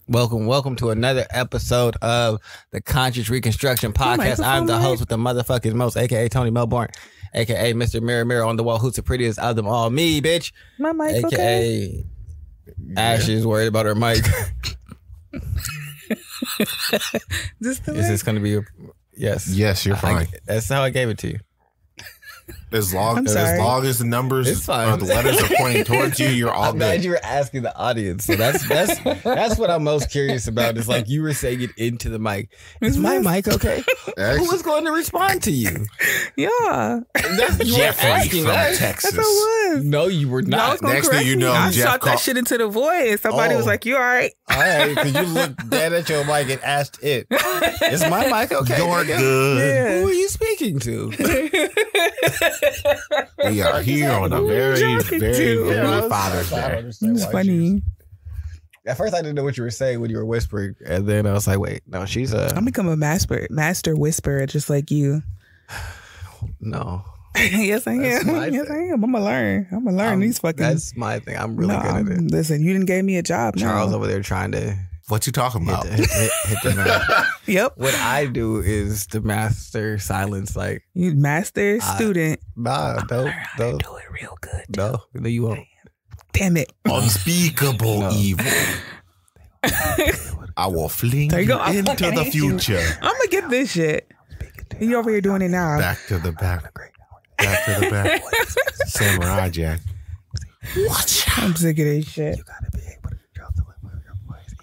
Welcome to another episode of the Conscious Reconstruction Podcast. I'm the host with the motherfucking most, aka Tony Melbourne, aka Mr. Mirror on the wall, who's the prettiest of them all, me, bitch. My mic, aka okay? Ash is worried about her mic. Is this going to be yes? Yes, you're fine. That's how I gave it to you. As long as the numbers or the letters are pointing towards you, you're all I'm glad good. you were asking the audience. So that's what I'm most curious about. Is like you were saying it into the mic. Is my mic okay? Who was going to respond to you? Yeah. That's Jeffrey from Texas. That's what it was. No, you were not. Next thing you know, I Jeff shot that shit into the void. Somebody was like, "You all right?" All right, because you looked dead at your mic and asked it. Is my mic okay? You're good. Yeah. Who are you speaking to? We are here on a very Father's Day. It's funny. At first, I didn't know what you were saying when you were whispering, and then I was like, "Wait, no, she's a." I'm become a master whisperer, just like you. No. Yes, I That's am. my Yes, thing. I am. I'm gonna learn these fucking. That's my thing. I'm really good at it. Listen, you didn't give me a job. Charles no. over there trying to What you talking about? hit the math. Yep. What I do is the master silence. Like, You master student. nah, don't Do it real good. no, you won't. Damn it. Unspeakable No. evil. I will fling There you you go. I into fucking the hate you. future. I'm gonna get this shit. You over here doing it now. Back to the back. Back to the back. Samurai Jack. Watch out. I'm sick of this shit. You gotta be able to control the voice.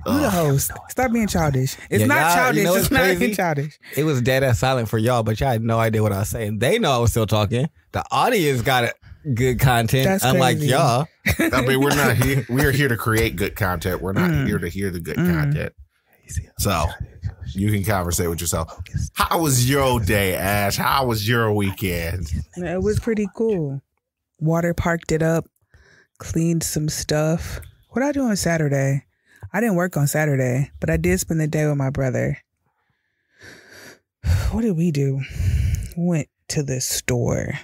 You the host. Stop being childish. It's Yeah, not y'all- childish. you know It's what's not crazy? even childish. It was dead ass silent for y'all, but y'all had no idea what I was saying. They know I was still talking. The audience got good content, That's unlike crazy. y'all. I mean, we're not here. We are here to create good content. We're not here to hear the good content. So you can conversate with yourself. How was your day, Ash? How was your weekend? It was pretty cool. Water parked it up, cleaned some stuff. What did I do on Saturday? I didn't work on Saturday, but I did spend the day with my brother. What did we do? Went to the store.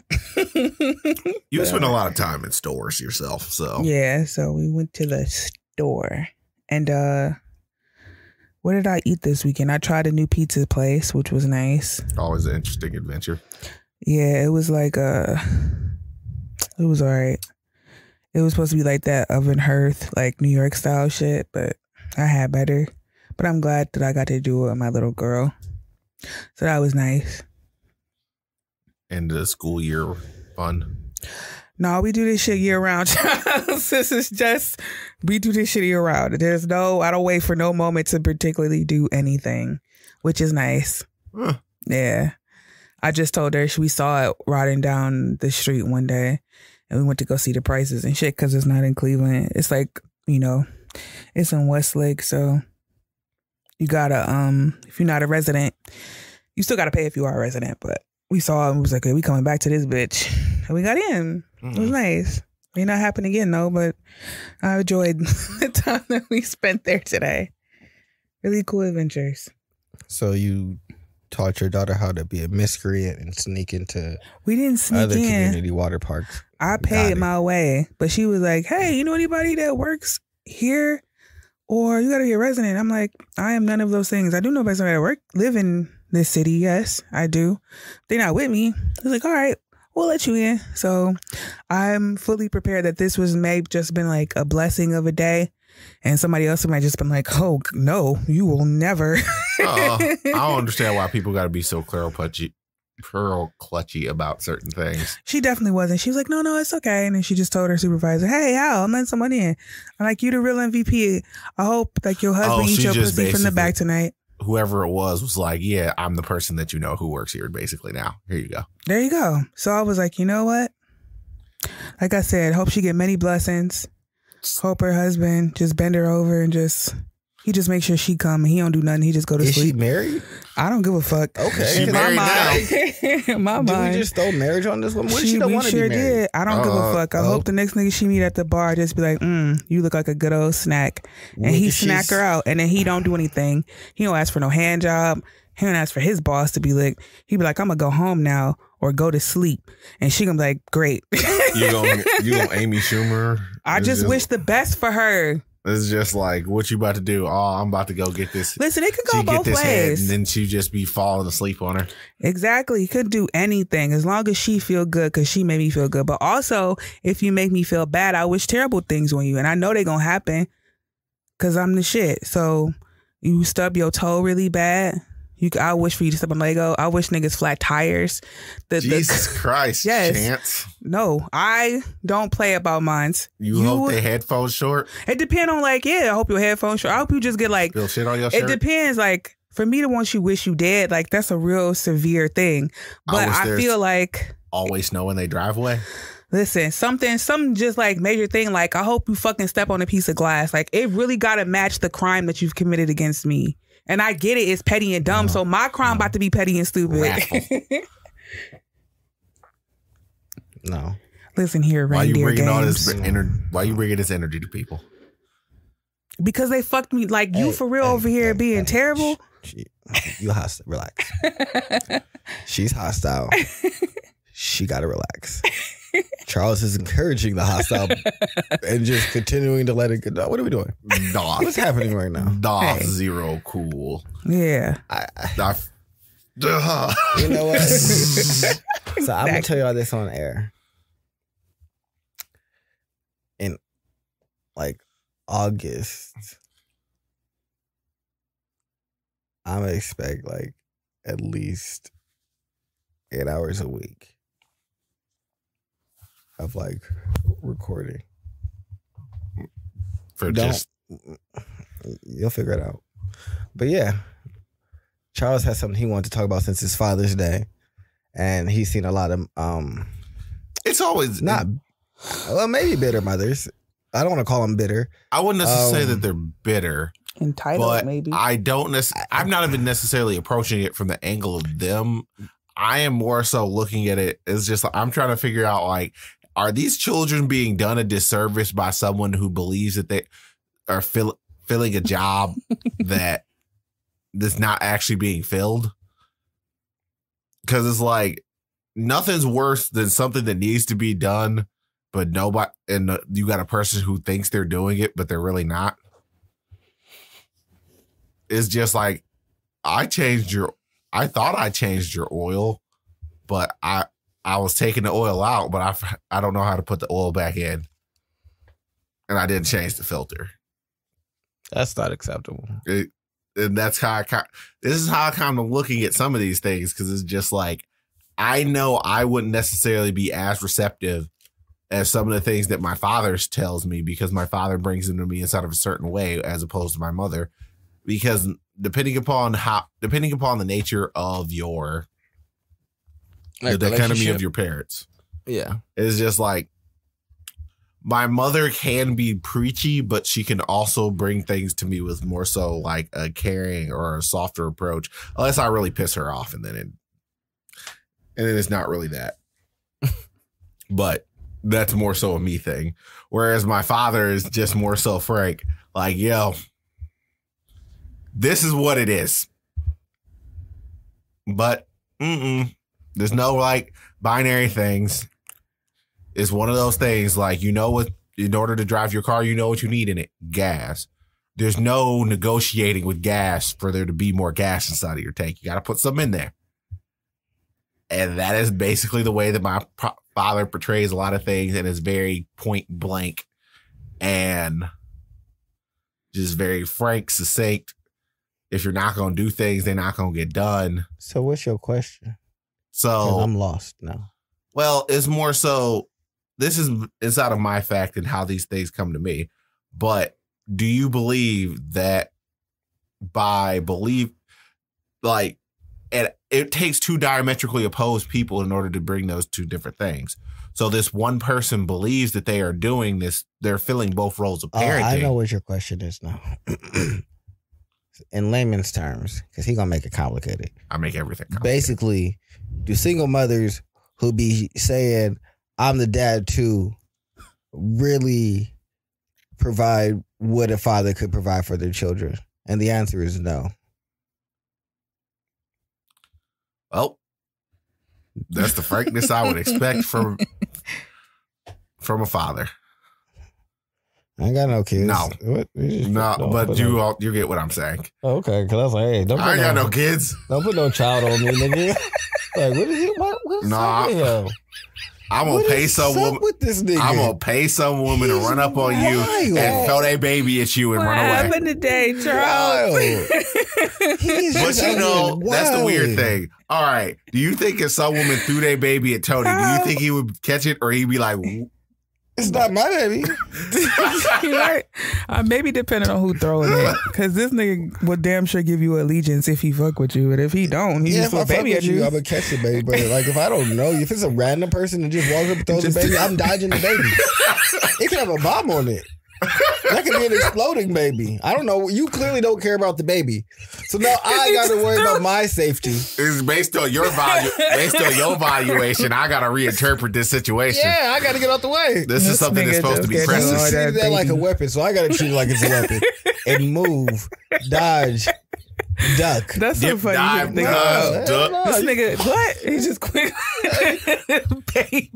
You spend a lot of time in stores yourself, so Yeah, so we went to the store. And what did I eat this weekend? I tried a new pizza place, which was nice. always an interesting adventure. Yeah, it was like it was all right. It was supposed to be like that oven hearth, like New York style shit, but I had better. But I'm glad that I got to do it with my little girl. So that was nice. End of the school year fun. No, we do this shit year round. This is just, we do this shit year round. There's no, I don't wait for no moment to particularly do anything, which is nice. Huh. Yeah. I just told her, we saw it riding down the street one day and we went to go see the prices and shit because it's not in Cleveland. It's like, you know, it's in Westlake. So you gotta, if you're not a resident, you still gotta pay if you are a resident. But we saw it and we was like, hey, we coming back to this bitch. And we got in. It was nice. May not happen again though, but I enjoyed the time that we spent there today. Really cool adventures. So you taught your daughter how to be a miscreant and sneak into We didn't sneak other in. community water parks. I paid my way, but she was like, hey, you know anybody that works here? Or you gotta be a resident. I'm like, I am none of those things. I do know about somebody that live in this city. Yes, I do. They're not with me. I was like, all right, we'll let you in. So I'm fully prepared that this was may just been like a blessing of a day. And somebody else might just been like, oh, no, you will never. I don't understand why people got to be so clutchy about certain things. She definitely wasn't. She was like, no, it's okay. And then she just told her supervisor, hey, Al, I'm letting someone in. I'm like, you the real MVP. I hope like your husband eats she your just pussy from the basically- back tonight. Whoever it was like, yeah, I'm the person that you know who works here basically now. Here you go. There you go. So I was like, you know what? Like I said, hope she get many blessings. Hope her husband just bend her over and he just make sure she come and he don't do nothing. He just go to Is she sleep. married? I don't give a fuck. Okay. She In my married mind. In my Did we mind. just throw marriage on this one? What if she We don't want to sure be married? did. I don't give a fuck. I oh. hope the next nigga she meet at the bar just be like, you look like a good old snack. And What he if snack she's- her out and then he don't do anything. He don't ask for no hand job. He don't ask for his boss to be like, he be like, I'm gonna go home now or go to sleep. And she gonna be like, great. You gonna Amy Schumer? I just wish the best for her. It's just like, what you about to do? Oh, I'm about to go get this. Listen, it could go both ways. And then she just be falling asleep on her. Exactly. You could do anything as long as she feel good because she made me feel good. But also, if you make me feel bad, I wish terrible things on you. And I know they're going to happen because I'm the shit. So you stub your toe really bad. I wish for you to step on Lego. I wish niggas flat tires. Jesus Christ. Yes. Chance. No, I don't play about mines. You hope they headphones short? It depends on I hope your headphones short. I hope you just get spill shit on your shirt? It depends. For me to want you wish you dead, that's a real severe thing. But I feel like always know when they drive away. Listen, something just major thing. I hope you fucking step on a piece of glass. It really got to match the crime that you've committed against me. And I get it, it's petty and dumb. So my crime about to be petty and stupid. No. Listen here, reindeer Why you bringing games. all this energy? Why you bringing this energy to people? Because they fucked me. You for real over here being terrible. You hostile. Relax. She's hostile. She gotta relax. Charles is encouraging the hostile and just continuing to let it go. What are we doing? What's happening right now? Zero cool. Yeah. You know what? So I'm gonna tell you all this on air. In August, I'm gonna expect at least 8 hours a week of recording. You'll figure it out. But yeah, Charles has something he wanted to talk about since his Father's Day, and he's seen a lot of it's always maybe bitter mothers. I don't want to call them bitter. I wouldn't necessarily say that they're bitter. Entitled, but maybe. I don't I'm not even necessarily approaching it from the angle of them. I am more so looking at it as just I'm trying to figure out are these children being done a disservice by someone who believes that they are filling a job that's not actually being filled? Because it's nothing's worse than something that needs to be done, but nobody, and you got a person who thinks they're doing it, but they're really not. It's just I thought I changed your oil, but I was taking the oil out, but I don't know how to put the oil back in. And I didn't change the filter. That's not acceptable. And that's how this is how I kind of looking at some of these things, because it's just I know I wouldn't necessarily be as receptive as some of the things that my father tells me, because my father brings them to me inside of a certain way as opposed to my mother. Because depending upon the nature of your the dichotomy of your parents, it's just my mother can be preachy, but she can also bring things to me with more so a caring or a softer approach, unless I really piss her off, and then it's not really that. But that's more so a me thing. Whereas my father is just more so frank, yo, this is what it is. But there's no binary things. It's one of those things what, in order to drive your car, you know what you need in it. Gas. There's no negotiating with gas for there to be more gas inside of your tank. You got to put some in there. And that is basically the way that my father portrays a lot of things, and is very point blank and just very frank, succinct. If you're not going to do things, they're not going to get done. So what's your question? So I'm lost now. Well, it's more so, this is inside of my fact and how these things come to me. But do you believe that it takes two diametrically opposed people in order to bring those two different things? So this one person believes that they are doing this. They're filling both roles of parenting. I know what your question is now. In layman's terms, because he's going to make it complicated. I make everything complicated. Basically, do single mothers who be saying, I'm the dad too, really provide what a father could provide for their children? And the answer is no. Well, that's the frankness I would expect from a father. I ain't got no kids. No. What? But you get what I'm saying. Oh, okay, because I was like, hey, I ain't got no kids. Don't put no child on me, nigga. Like, what is he? What's Nah. I'm gonna pay some woman. With this nigga? I'm gonna pay some woman to run up on you and throw their baby at you and run away. What happened today, Charles? But you know, that's the weird thing. All right, do you think if some woman threw their baby at Tony, do you think he would catch it, or he'd be like, it's not my baby? Right? Maybe depending on who throwing it, because this nigga would damn sure give you allegiance if he fuck with you, but if he don't, he just throw a baby at you. I'm gonna catch the baby, but like if I don't know, if it's a random person that just walks up and throws the baby, I'm dodging the baby. It can have a bomb on it. That could be an exploding baby. I don't know. You clearly don't care about the baby, so now I got to worry about my safety. It's based on your valuation. I got to reinterpret this situation. Yeah, I got to get out the way. This is something that's supposed to be precious. You treated that like a weapon, so I got to treat it like it's a weapon and move, dodge, duck. That's so funny. Dive, duck. This nigga, what? He just quit. Baby.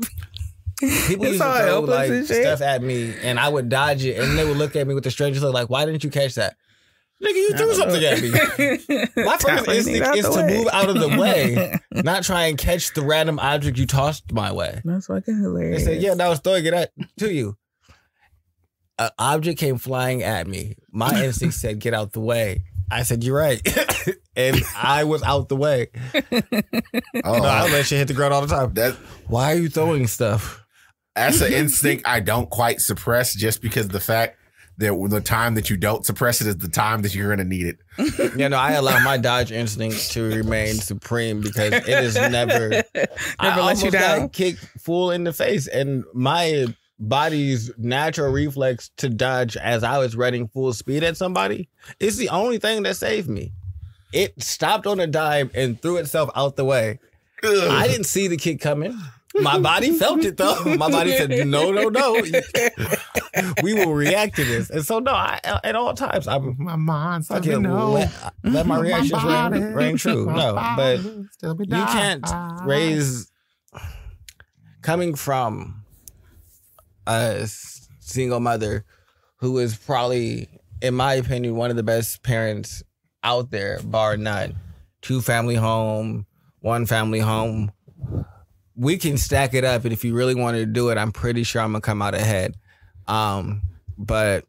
People used to throw like stuff at me, and I would dodge it, and they would look at me with a strange look, like, "Why didn't you catch that, nigga? You threw something at me." My first instinct is to move out of the way, not try and catch the random object you tossed my way. That's fucking hilarious. They said, "Yeah, I was throwing it to you." An object came flying at me. My instinct said, "Get out the way." I said, "You're right," and I was out the way. I let shit hit the ground all the time. Why are you throwing stuff? That's an instinct I don't quite suppress, just because of the fact that the time that you don't suppress it is the time that you're going to need it. Yeah, no, I allow my dodge instinct to remain supreme because it is never I let you down. Got kicked full in the face, and my body's natural reflex to dodge as I was running full speed at somebody is the only thing that saved me. It stopped on a dime and threw itself out the way. Ugh. I didn't see the kick coming. My body felt it though. My body said, no. We will react to this. And so, no, at all times, my mind fucking let my reactions ring true. No, but you can't raise, coming from a single mother who is probably, in my opinion, one of the best parents out there, bar none. 2-family home, 1-family home. We can stack it up, and if you really wanted to do it, I'm pretty sure I'm gonna come out ahead. But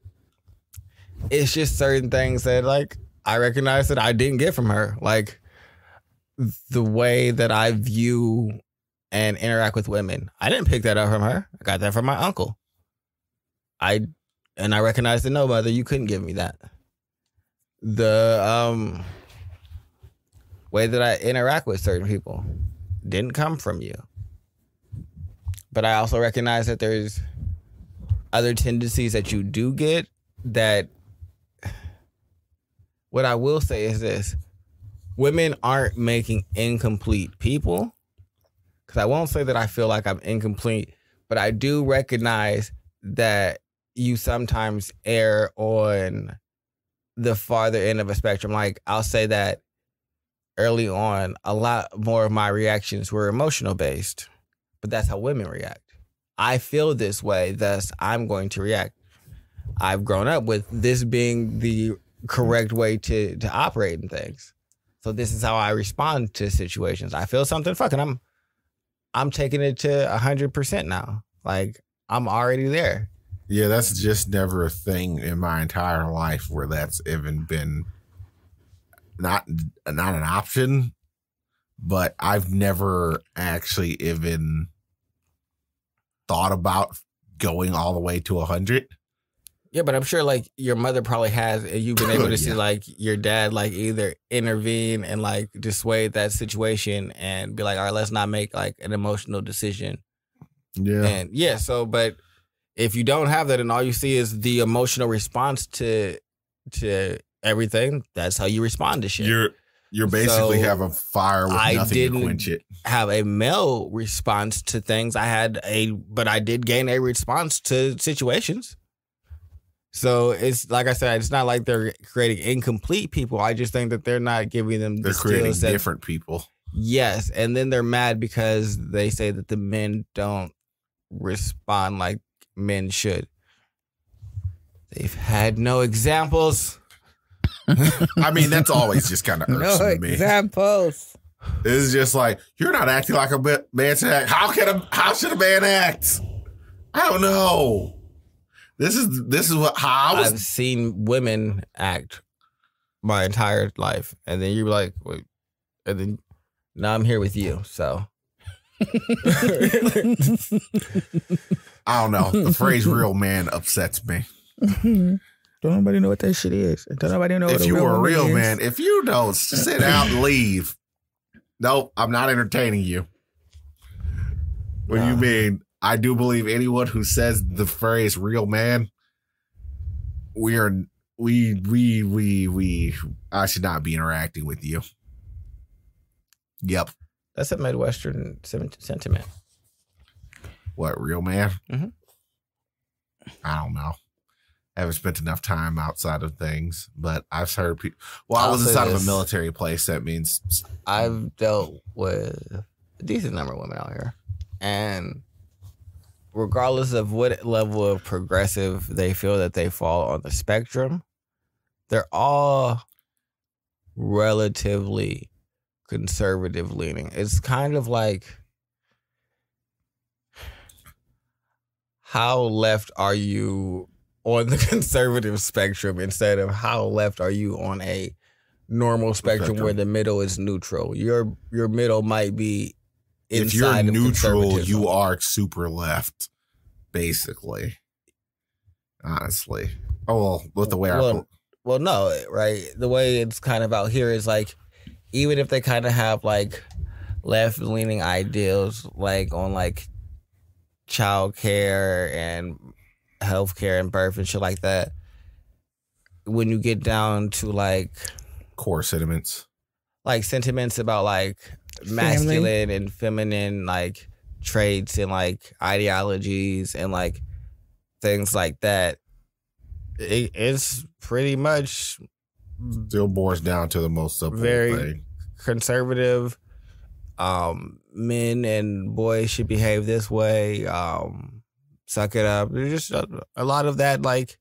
it's just certain things that, like, I recognize that I didn't get from her. Like, the way that I view and interact with women, I didn't pick that up from her. I got that from my uncle. I recognized that, no, mother, you couldn't give me that. The way that I interact with certain people didn't come from you. But I also recognize that there's other tendencies that you do get that, what I will say is this: women aren't making incomplete people. Because I won't say that I feel like I'm incomplete, but I do recognize that you sometimes err on the farther end of a spectrum. Like, I'll say that early on, a lot more of my reactions were emotional based. But that's how women react. I feel this way, thus I'm going to react. I've grown up with this being the correct way to operate in things. So this is how I respond to situations. I feel something, fucking, I'm taking it to 100% now. Like, I'm already there. Yeah, that's just never a thing in my entire life where that's even been not an option. But I've never actually even thought about going all the way to 100. Yeah, but I'm sure, like, your mother probably has, and you've been able to see, like, your dad, like, either intervene and, like, dissuade that situation and be like, all right, let's not make, like, an emotional decision. Yeah. And, yeah, so, but if you don't have that and all you see is the emotional response to everything, that's how you respond to shit. You're basically have a fire with nothing to quench it. Have a male response to things. But I did gain a response to situations. So it's, like I said, it's not like they're creating incomplete people. I just think that they're not giving them they're creating different people. Yes. And then they're mad because they say that the men don't respond like men should. They've had no examples. I mean, that's always just kind of irksome No to me. examples. It's just like, you're not acting like a man should act. How should a man act? I don't know. This is how I was. I've seen women act my entire life, and then you're like, wait, and then now I'm here with you. So I don't know. The phrase "real man" upsets me. Don't nobody know what that shit is. Don't nobody know what If you were a real woman is. man, if you don't sit out and leave, nope, I'm not entertaining you. What do you mean? I do believe anyone who says the phrase "real man," I should not be interacting with you. Yep. that's a Midwestern sentiment. What, real man? Mhm. I don't know. I haven't spent enough time outside of things, but I've heard people. Well, I I'll was say inside of a this. military place. That means I've dealt with a decent number of women out here, and regardless of what level of progressive they feel that they fall on the spectrum, they're all relatively conservative leaning. It's kind of like, how left are you on the conservative spectrum instead of how left are you on a normal spectrum where the middle is neutral. Your middle might be inside if you're of neutral, conservatism. you are super left, basically. Honestly. Oh, well, with the way Well, no, right? The way it's kind of out here is like, even if they kind of have like left-leaning ideals, like on like childcare and healthcare and birth and shit like that, when you get down to like core sentiments about like masculine and feminine like traits and like ideologies and like things like that, it's pretty much still boils down to the most simple very thing. conservative. Men and boys should behave this way. Suck it up. There's just a lot of that, like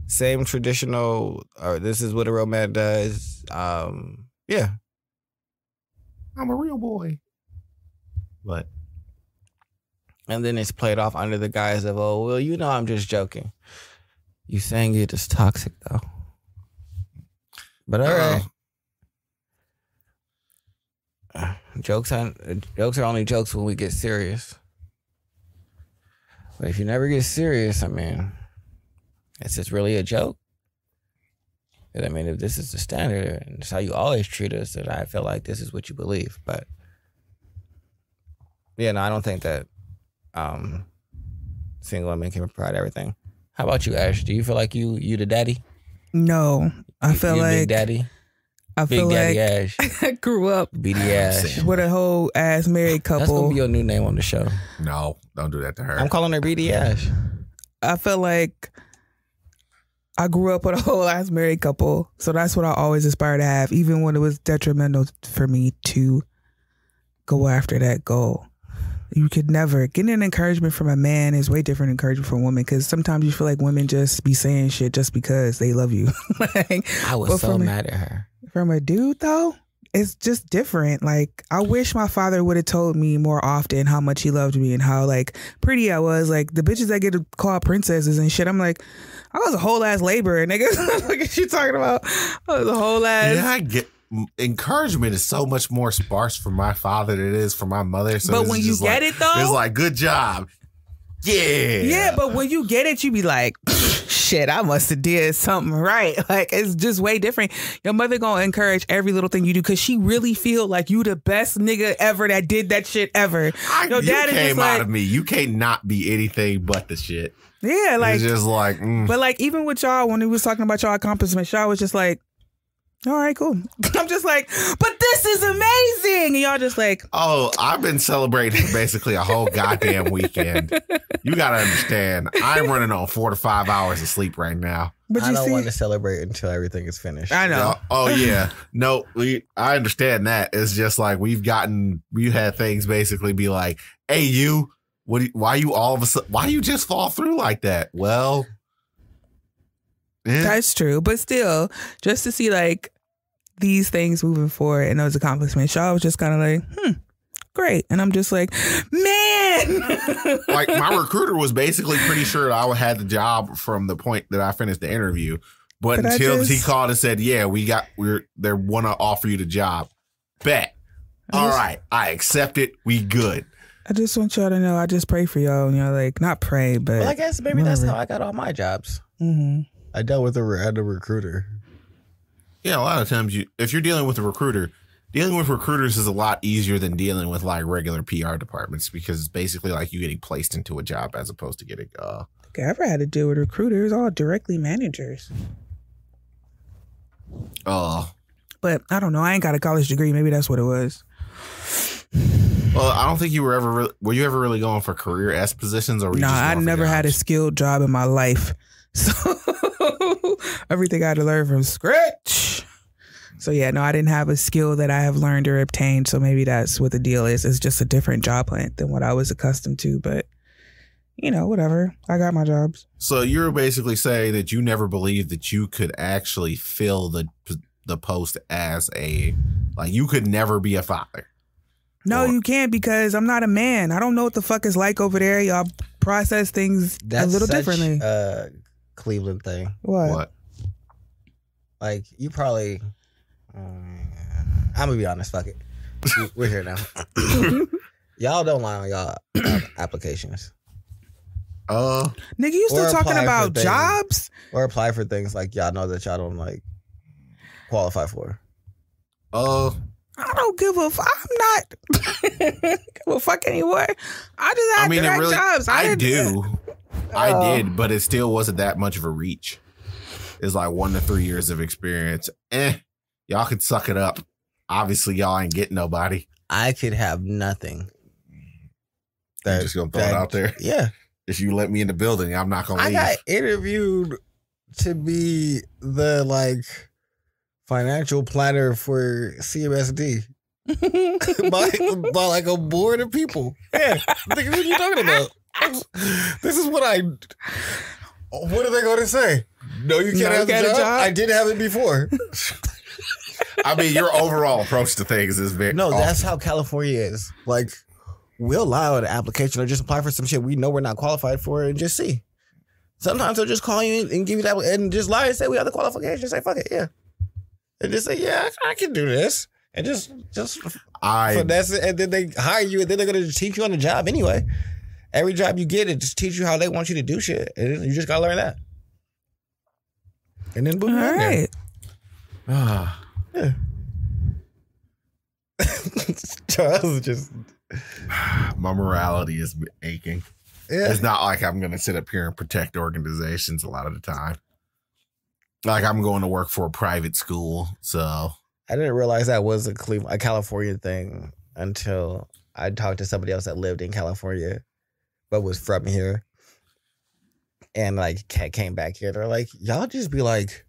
same traditional. This is what a real man does. Yeah, I'm a real boy. But and then it's played off under the guise of, oh well, you know, I'm just joking. You saying it is toxic though. But all right. Jokes are only jokes when we get serious. But if you never get serious, I mean, is this really a joke? And I mean, if this is the standard and it's how you always treat us, then I feel like this is what you believe. But yeah, no, I don't think that single women can provide everything. How about you, Ash? Do you feel like you the daddy? No, I feel you like Big Daddy. I feel Big Daddy like Ash. I grew up BD Ash. with a whole ass married That's gonna couple. be your new name on the show. no, don't do that to her. I'm calling her BD Ash. I feel like I grew up with a whole ass married couple, so that's what I always aspire to have, even when it was detrimental for me to go after that goal. You could never getting an encouragement from a man is way different encouragement from a woman, because sometimes you feel like women just be saying shit just because they love you. Like, I was but so mad at her. from a dude though, it's just different. Like, I wish my father would have told me more often how much he loved me and how like pretty I was. Like the bitches that get to call princesses and shit, I'm like, I was a whole ass laborer, nigga. What are you talking about? I was a whole ass. Yeah, I get encouragement is so much more sparse from my father than it is from my mother. So But it's when you just get like, it though, it's like, good job. Yeah. yeah, but when you get it, you be like, shit, I must have did something right. Like, it's just way different. Your mother gonna encourage every little thing you do because she really feel like you the best nigga ever that did that shit ever. Your You dad is came just out like, of me. You can't not be anything but the shit. yeah, like, It's just like, but like even with y'all, when he was talking about y'all accomplishments, y'all was just like, all right, cool. I'm just like, but this is amazing. And y'all just like, oh, I've been celebrating for basically a whole goddamn weekend. You gotta understand, I'm running on 4 to 5 hours of sleep right now. but I you don't see, want to celebrate until everything is finished. I know. Oh yeah, no, I understand that. It's just like we had things basically be like, hey, you, why you all of a sudden, why you just fall through like that? Well, Yeah. That's true. But still, just to see like these things moving forward and those accomplishments, y'all was just kind of like, great. And I'm just like, man. Like my recruiter was basically pretty sure I had the job from the point that I finished the interview. But until he called and said, yeah, they want to offer you the job. Bet. All right. I accept it. We good. I just want y'all to know I just pray for y'all. And y'all like, not pray, but. Well, I guess maybe that's how I got all my jobs. Mm-hmm. I dealt with a recruiter. Yeah, a lot of times if you're dealing with a recruiter, dealing with recruiters is a lot easier than dealing with like regular PR departments because it's basically like you getting placed into a job as opposed to getting. I ever had to deal with recruiters, all directly managers. But I don't know. I ain't got a college degree. Maybe that's what it was. Well, I don't think you were ever. Were you ever really going for career S positions, or were you just I going for never had a jobs? skilled job in my life, so everything I had to learn from scratch. So yeah, no, I didn't have a skill that I have learned or obtained. So maybe that's what the deal is. It's just a different job plant than what I was accustomed to. But you know, whatever. I got my jobs. So you're basically saying that you never believed that you could actually fill the post as you could never be a father. No, you can't because I'm not a man. I don't know what the fuck it's like over there. Y'all process things That's a little such differently. a Cleveland thing. What? Like, you probably... I'm going to be honest. Fuck it. We're here now. Y'all don't lie on y'all applications. Nigga, you still Or talking apply for about things. jobs? Or apply for things like y'all know that y'all don't, like, qualify for. I don't give a fuck. I'm not give a fuck anymore. I just have direct jobs. I did, but it still wasn't that much of a reach. It's like 1 to 3 years of experience. Y'all can suck it up. Obviously, y'all ain't getting nobody. I could have nothing. I'm just gonna throw it out there. Yeah. If you let me in the building, I'm not gonna leave. I got interviewed to be the financial planner for CMSD by like a board of people. Yeah, what are you talking about? This is what are they going to say? No, you can't have a job. I did have it before. I mean, your overall approach to things is very That's how California is. Like, we'll lie on an application or just apply for some shit we know we're not qualified for and just see. Sometimes they'll just call you and give you that and just lie and say we have the qualifications. Say fuck it, yeah. And just say, yeah, I can do this. And just finesse it. And then they hire you and then they're going to teach you on the job anyway. Every job you get, it just teach you how they want you to do shit. And you just got to learn that. And then boom. All right. Yeah. Charles just... My morality is aching. Yeah. It's not like I'm going to sit up here and protect organizations a lot of the time. Like, I'm going to work for a private school, so... I didn't realize that was a California thing until I talked to somebody else that lived in California but was from here. And, like, came back here. They're like, y'all just be, like,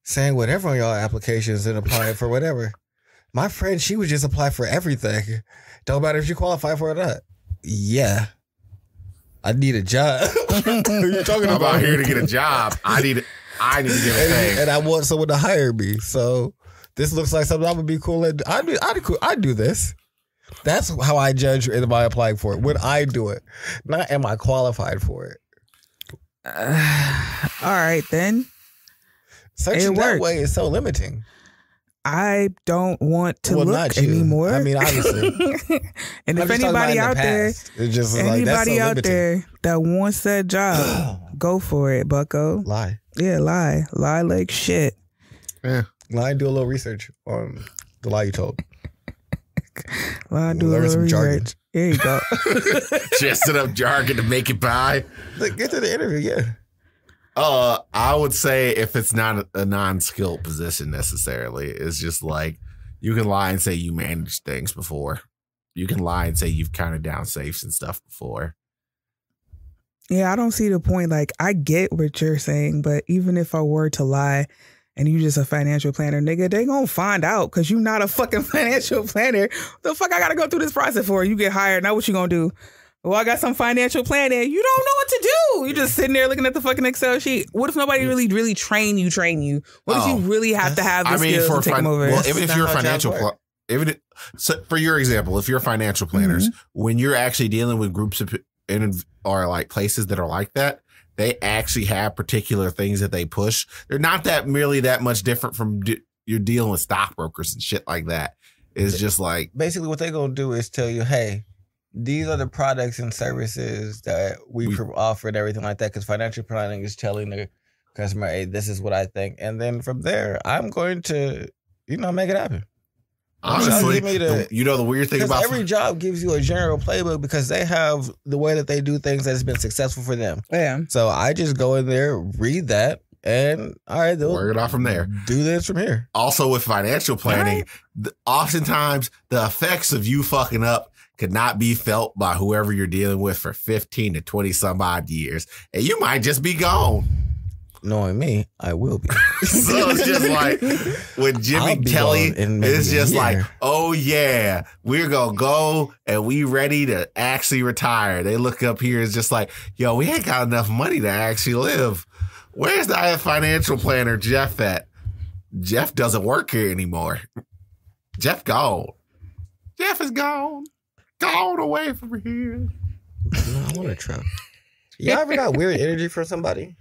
saying whatever on y'all applications and applying for whatever. My friend, she would just apply for everything. Don't matter if you qualify for it or not. Yeah. I need a job. What are you talking I'm about? out here to get a job. I need to get a thing. And I want someone to hire me. So this looks like something I would be cool at. I'd do this. That's how I judge am I applying for it. Would I do it? Not am I qualified for it. All right, then. Searching that way is so limiting. I don't want to Well, look not you. anymore. I mean, obviously. And I'm if just talking about anybody in the out there, past. It just is like, that's so anybody out limiting. there that wants that job, go for it, bucko. Lie. Yeah, lie like shit. Yeah. Lie and do a little research on the lie you told. Lie, do a Learn little some jargon. research. There you go. Just enough jargon to make it by. Look, get to the interview, yeah. I would say if it's not a non-skilled position necessarily, it's just like you can lie and say you managed things before. You can lie and say you've counted down safes and stuff before. Yeah, I don't see the point. Like, I get what you're saying, but even if I were to lie and you just a financial planner, nigga, they gonna find out because you not a fucking financial planner. The fuck I gotta go through this process for? You get hired. Now what you gonna do? Well, I got some financial plan in. You don't know what to do. You're just sitting there looking at the fucking Excel sheet. What if nobody really train you? What if you really have to have the skills to take them over? Well, even if you're a financial so for your example, if you're financial planners, when you're actually dealing with groups of or like places that are like that, they actually have particular things that they push. They're not that much different from you're dealing with stockbrokers and shit like that. It's just like basically what they're gonna do is tell you, hey, these are the products and services that we offer and everything like that. Because financial planning is telling the customer, hey, this is what I think, and then from there, I'm going to, make it happen. Honestly, the weird thing about every job gives you a general playbook because they have the way that they do things that has been successful for them. Yeah. So I just go in there, read that, and all right, they'll work it out from there. Do this from here. Also, with financial planning, oftentimes the effects of you fucking up could not be felt by whoever you're dealing with for 15 to 20 some odd years, and you might just be gone. Knowing me, I will be. So it's just like with Jimmy Kelly, it's just like, oh yeah, we're gonna go and we ready to actually retire. They look up here, it's just like, yo, we ain't got enough money to actually live. Where's the financial planner Jeff at? Jeff doesn't work here anymore. Jeff gone. Jeff is gone. Gone away from here. I want a truck. Y'all ever got weird energy from somebody?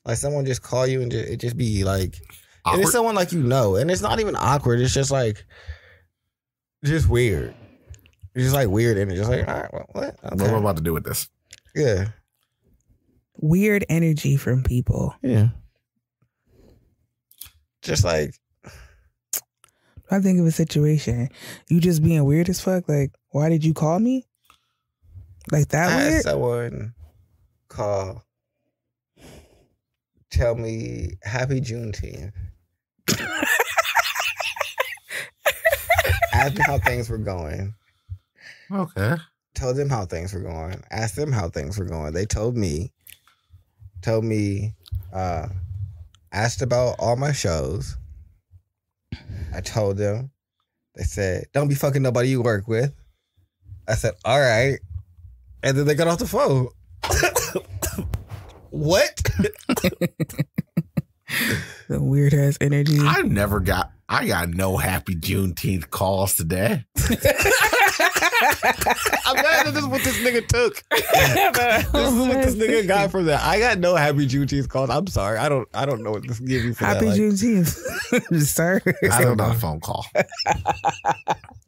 Like someone just call you and it just be like, and it's someone like and it's not even awkward. It's just like, just weird. It's just like weird energy. Just like, all right, well, what? Okay. What am I about to do with this? Yeah. Weird energy from people. Yeah. Just like, I think of a situation. You just being weird as fuck. Like, why did you call me? Like that I weird? had someone tell me happy Juneteenth. Asked me how things were going. Okay. Told them how things were going. Asked them how things were going. They told me, asked about all my shows. I told them. They said, don't be fucking nobody you work with. I said, all right. And then they got off the phone. What? The weird ass energy. I got no happy Juneteenth calls today. I'm glad that this is what this nigga took. This is what this nigga got from that. I got no happy Juneteenth calls. I'm sorry. I don't know what this give you for happy that. Juneteenth. Sorry. I don't know a phone call.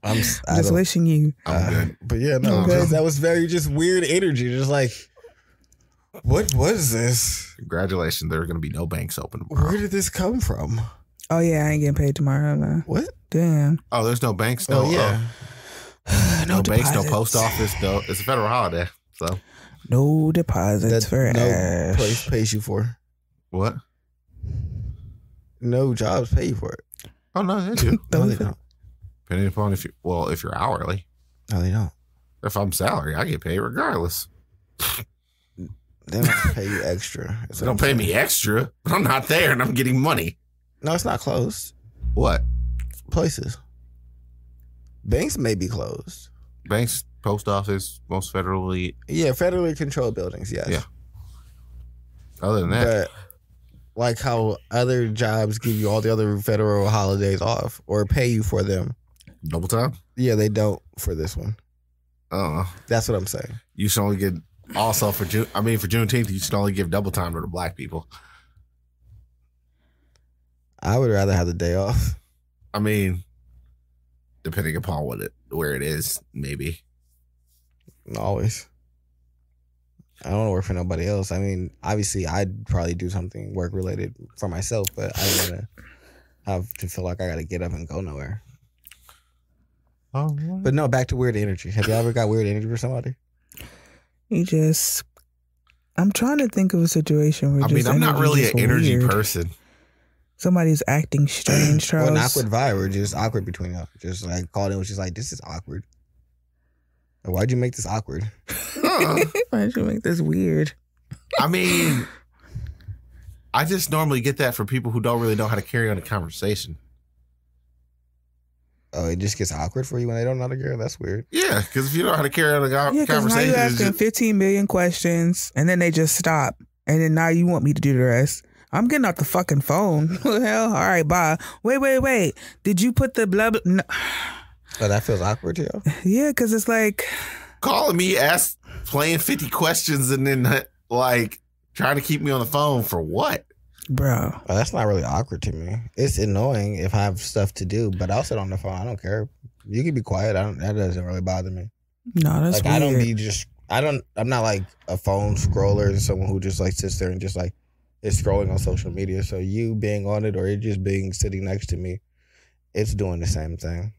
I'm just wishing you. I'm good. But yeah, no, because that was very just weird energy. Just like, what was this? Congratulations. There are going to be no banks open tomorrow. Where did this come from? Oh yeah, I ain't getting paid tomorrow. Man. What? Damn. Oh, there's no banks. No, yeah. No banks, no post office. No, it's a federal holiday. So no deposits for Ash. Place pays you for. What? No jobs pay you for it. Oh no, they do. No, they don't. Depending upon if you're hourly. No, they don't. If I'm salary, I get paid regardless. They don't pay you extra. They don't pay me extra, but I'm not there and I'm getting money. No, it's not closed. What? Places. Banks may be closed. Banks, post office, most federally. Yeah, federally controlled buildings, yes. Yeah. Other than that. But like how other jobs give you all the other federal holidays off or pay you for them. Double time? Yeah, they don't for this one. Oh. That's what I'm saying. You should only get, also for Juneteenth, you should only give double time to the black people. I would rather have the day off. I mean, depending upon where it is, maybe. Always. I don't want to work for nobody else. I mean, obviously, I'd probably do something work related for myself, but I don't want to have to feel like I got to get up and go nowhere. Oh, but no, back to weird energy. Have you ever got weird energy for somebody? I'm trying to think of a situation where I'm not really an energy person. Somebody's acting strange, Charles. Well, an awkward vibe or just awkward between them. Just like called in, was just like, this is awkward. Like, why'd you make this awkward? Why'd you make this weird? I mean, I just normally get that from people who don't really know how to carry on a conversation. Oh, it just gets awkward for you when they don't know how to carry. That's weird. Yeah, because if you don't know how to carry on a Yeah, because now conversation, you're it's asking just, 15 million questions, and then they just stop, and then now you want me to do the rest. I'm getting off the fucking phone. What the hell? All right, bye. Wait. Did you put the blah blah? No. Oh, that feels awkward to you. Yeah, because it's like, calling me, playing 50 questions, and then like trying to keep me on the phone for what? bro. Oh, that's not really awkward to me. It's annoying if I have stuff to do, but I'll sit on the phone. I don't care. You can be quiet. That doesn't really bother me. No, that's Like weird. I'm not like a phone scroller and someone who just like sits there and just like is scrolling on social media. So you being on it or it just being sitting next to me, it's doing the same thing.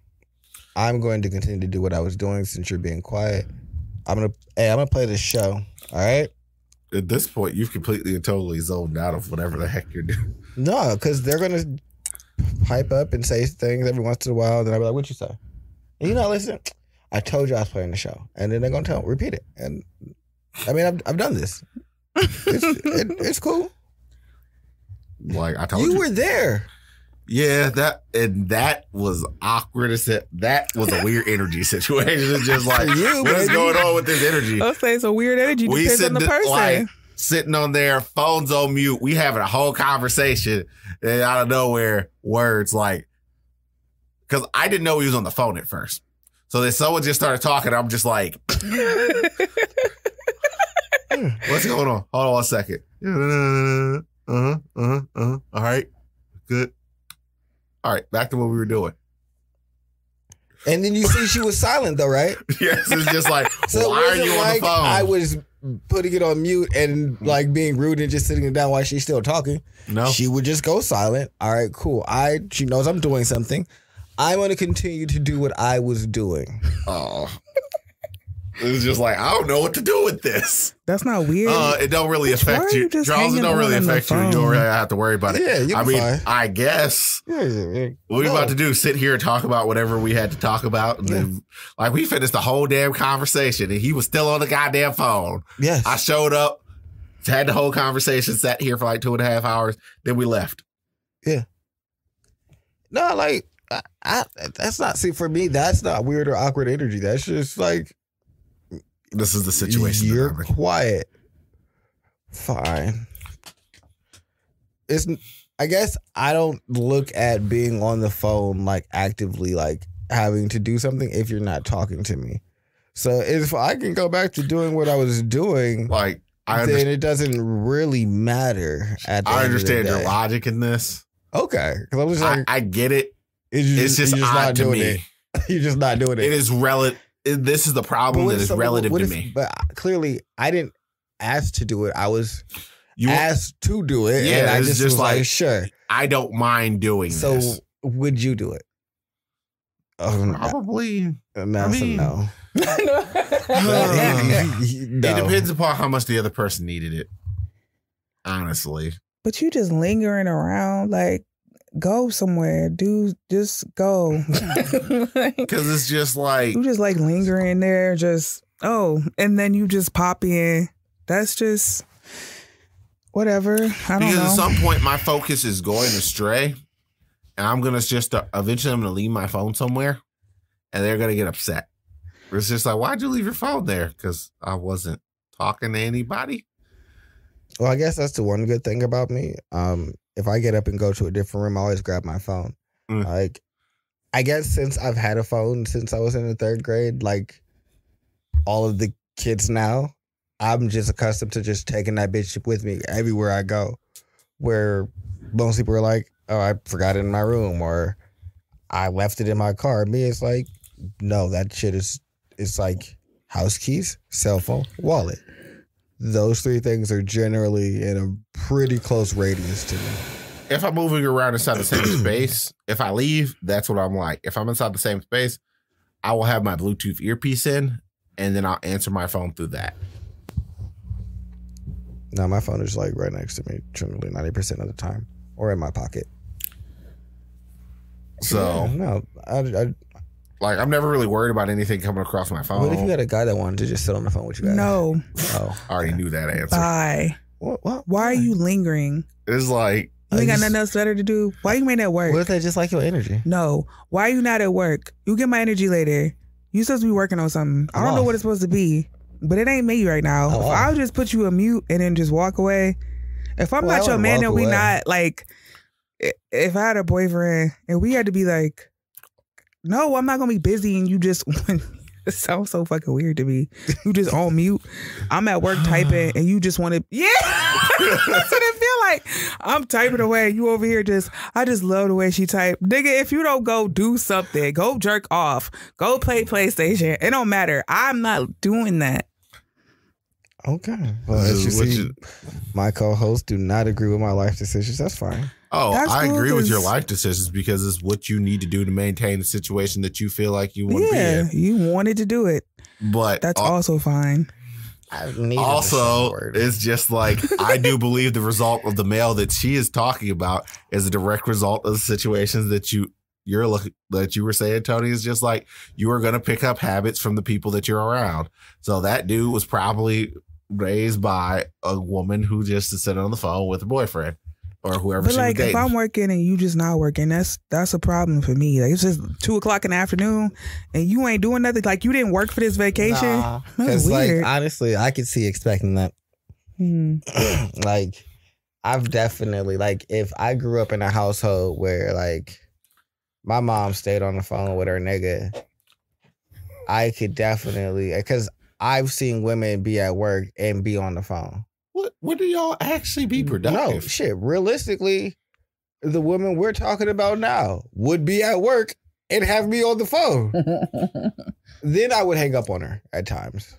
I'm going to continue to do what I was doing since you're being quiet. I'm gonna play this show. All right. At this point, you've completely and totally zoned out of whatever the heck you're doing. No, because they're gonna hype up and say things every once in a while. Then I'll be like, "What'd you say?" And you're not listening. I told you I was playing the show, and then they're gonna repeat it. And I mean, I've done this. It's cool. Like I told you, You were there. yeah, that was awkward. That was a weird energy situation. It's just like, You, what is baby. going on with this energy? I'll say it's a weird energy. We Depends on the person. like sitting on there, phones on mute. We having a whole conversation, and out of nowhere, words like, because I didn't know he was on the phone at first. So then someone just started talking. I'm just like, what's going on? Hold on 1 second. All right, good. All right, back to what we were doing. And then you see she was silent though, right? Yes, it's just like, So why it are wasn't you on like the phone? I was putting it on mute and like being rude and just sitting it down while she's still talking. No. She would just go silent. All right, cool. She knows I'm doing something. I'm going to continue to do what I was doing. Oh. It was just like, I don't know what to do with this. That's not weird. It don't really Why affect are you. you just Charles, it hanging don't really on the affect you. You don't phone? really have to worry about it. Yeah, you'll I be mean, fine. I guess what we about to do is sit here and talk about whatever we had to talk about. And then, like, we finished the whole damn conversation and he was still on the goddamn phone. Yes. I showed up, had the whole conversation, sat here for like 2.5 hours. Then we left. No, like, I that's not, see, for me, that's not weird or awkward energy. That's just like, This is the situation. that you're I'm in. quiet. Fine. I guess I don't look at being on the phone like actively like having to do something if you're not talking to me. So if I can go back to doing what I was doing, Like, I then understand. it doesn't really matter at the I end of the understand your day. logic in this. Okay. Because I was like, I get it. it's It's just you're odd not to doing me. it. You're just not doing it. It is relative. This is the problem But that is relative to me. But clearly, I didn't ask to do it. I was You, asked to do it. Yeah, and I it's just just was like, like- sure. I don't mind doing So this. would you do it? Probably. That's I mean- a no. It depends upon how much the other person needed it. Honestly. But you just lingering around, like, go somewhere. Just go. Because it's just like, You just like lingering there, just and then you just pop in. That's just whatever. I don't because know. at some point my focus is going astray. And I'm going to just, eventually I'm going to leave my phone somewhere. And they're going to get upset. It's just like, why'd you leave your phone there? Because I wasn't talking to anybody. Well, I guess that's the one good thing about me. If I get up and go to a different room, I always grab my phone. Mm. Like, I guess since I've had a phone since I was in the 3rd grade, like all of the kids now, I'm just accustomed to just taking that bitch with me everywhere I go. Where most people are like, oh, I forgot it in my room or I left it in my car. Me, it's like, no, that shit it's like house keys, cell phone, wallet. Those 3 things are generally in a pretty close radius to me. If I'm moving around inside the same space, if I leave, that's what I'm like. If I'm inside the same space, I will have my Bluetooth earpiece in, and then I'll answer my phone through that. Now my phone is like right next to me, generally 90% of the time, or in my pocket. So, Yeah, no, I like, I'm never really worried about anything coming across my phone. what if you had a guy that wanted to just sit on the phone with you guys? No. Oh, I already knew that answer. Bye. what? Why are you lingering? It's like, You ain't got nothing else better to do. Why you ain't at work? What if they just like your energy? No. Why are you not at work? You get my energy later. You supposed to be working on something. I don't know what it's supposed to be, but it ain't me right now. If I'll just put you on mute and then just walk away. If I'm not your man and we not like, if I had a boyfriend and we had to be like, no, I'm not gonna be busy and you just it sounds so fucking weird to me. You just on mute. I'm at work typing and you just want to, yeah. That's what it feel like. I'm typing away. You over here I just love the way she type. Nigga, if you don't go do something, go jerk off, go play PlayStation. It don't matter. I'm not doing that. Okay. Well, as you see, my co-hosts do not agree with my life decisions. That's fine. Oh, That's I cool, agree with your life decisions because it's what you need to do to maintain the situation that you feel like you want to be in. You wanted to do it. But that's also fine. Also, it's just like I do believe the result of the male that she is talking about is a direct result of the situations that you were saying, Tony, is just like you are going to pick up habits from the people that you're around. So that dude was probably raised by a woman who just is sitting on the phone with her boyfriend or whoever but she like was dating. if I'm working and you just not working, that's a problem for me. Like it's just 2:00 in the afternoon and you ain't doing nothing. Like you didn't work for this vacation. Because like honestly, I could see expecting that. Like I've definitely like if I grew up in a household where like my mom stayed on the phone with her nigga, I could definitely, because I've seen women be at work and be on the phone. What do y'all actually be productive? No, shit. Realistically, the women we're talking about now would be at work and have me on the phone. Then I would hang up on her at times.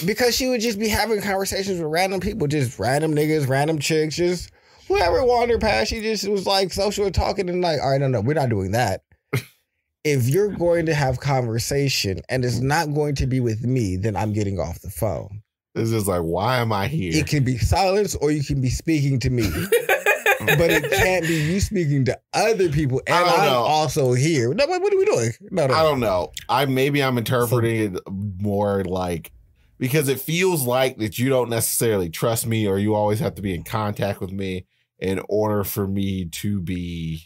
Because she would just be having conversations with random people, just random niggas, random chicks, just whoever wandered past. She just was like social talking and like, all right, no, we're not doing that. If you're going to have conversation and it's not going to be with me, then I'm getting off the phone. It's just like, why am I here? It can be silence or you can be speaking to me. But it can't be you speaking to other people and I'm also here. No, what are we doing? No. I don't know. Maybe I'm interpreting it more like, because it feels like that you don't necessarily trust me or you always have to be in contact with me in order for me to be,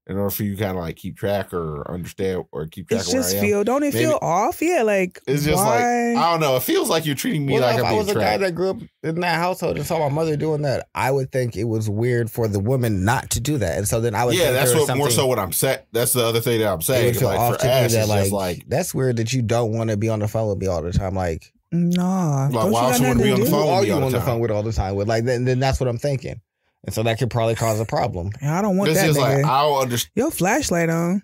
in order for you kind of like keep track or understand or keep track of where I am. Don't it feel off? Yeah, like it's just like, I don't know. It feels like you're treating me like if I'm I was a tracked. guy that grew up in that household and saw my mother doing that, I would think it was weird for the woman not to do that. And so then I would think that's what more so what I'm saying. That's the other thing that I'm saying. It would feel like off for to Ash, me that it's just like that's weird that you don't want to be on the phone with me all the time. Like, nah. Like, why else you want to be on the phone with me all the time? On the phone with all the time with? Like, then that's what I'm thinking. And so that could probably cause a problem. I don't want this that. Is nigga. like, I'll understand. Your flashlight on.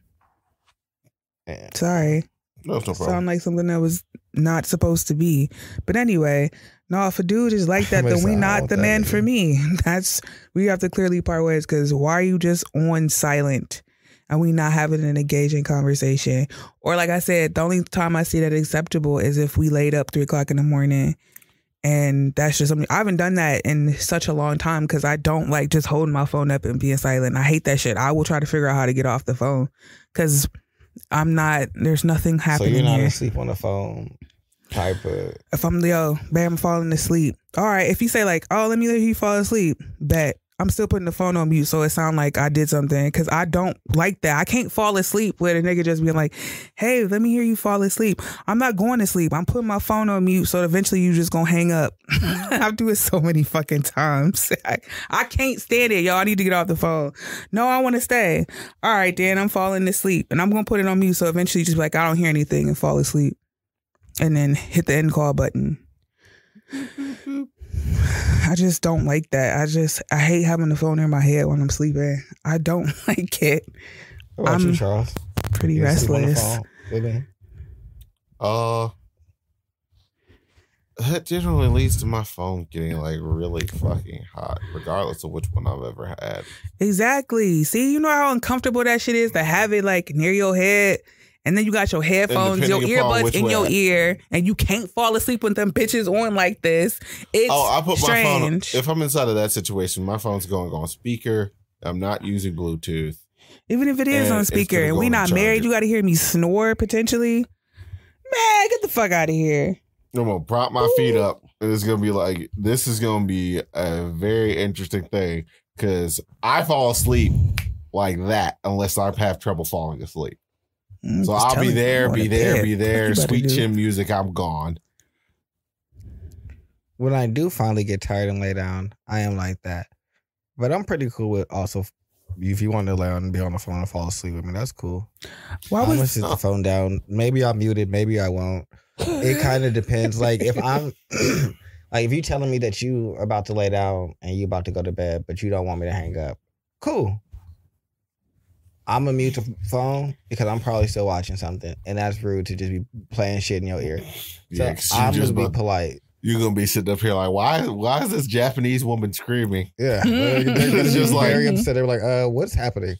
Yeah. Sorry. No, it's no problem. Sound like something that was not supposed to be. But anyway, no, if a dude is like that, then we not the man for me. We have to clearly part ways because why are you just on silent and we not having an engaging conversation? Or like I said, the only time I see that acceptable is if we laid up 3:00 in the morning. And that's just something I haven't done that in such a long time because I don't like just holding my phone up and being silent. I hate that shit. I will try to figure out how to get off the phone because there's nothing happening. So you're not here. asleep on the phone type of. If I'm falling asleep. All right. If you say like, oh, let me let you fall asleep, bet. I'm still putting the phone on mute so it sounds like I did something because I don't like that. I can't fall asleep with a nigga just being like, hey, let me hear you fall asleep. I'm not going to sleep. I'm putting my phone on mute so eventually you just gonna hang up. I do it so many fucking times. I can't stand it, y'all. I need to get off the phone. No, I want to stay. All right, then I'm falling asleep and I'm gonna put it on mute so eventually you just be like, I don't hear anything and fall asleep and then hit the end call button. I just don't like that. I hate having the phone in my head when I'm sleeping. I don't like it. What about you, Charles? Pretty restless. That generally leads to my phone getting like really fucking hot, regardless of which one I've ever had. Exactly. See, you know how uncomfortable that shit is to have it like near your head. And then you got your headphones, your earbuds in your ear, and you can't fall asleep with them bitches on like this. It's I put strange. my phone. If I'm inside of that situation, my phone's going on speaker. I'm not using Bluetooth. Even if it is on speaker and we not married, you got to hear me snore potentially. Man, get the fuck out of here. I'm gonna prop my feet up It's gonna be like this is gonna be a very interesting thing because I fall asleep like that unless I have trouble falling asleep. So I'll be there. Sweet chin music. I'm gone. When I do finally get tired and lay down, I am like that. But I'm pretty cool with also if you want to lay on and be on the phone and fall asleep with me, that's cool. I'm gonna sit the phone down. Maybe I'll mute it. Maybe I won't. It kind of depends. Like if I'm like if you telling me that you are about to lay down and you about to go to bed, but you don't want me to hang up, cool. I'm gonna mute the phone because I'm probably still watching something, and that's rude to just be playing shit in your ear. So I'm just be polite. You're gonna be sitting up here like, why is this Japanese woman screaming? Yeah, they're just like very upset. They're like, what's happening?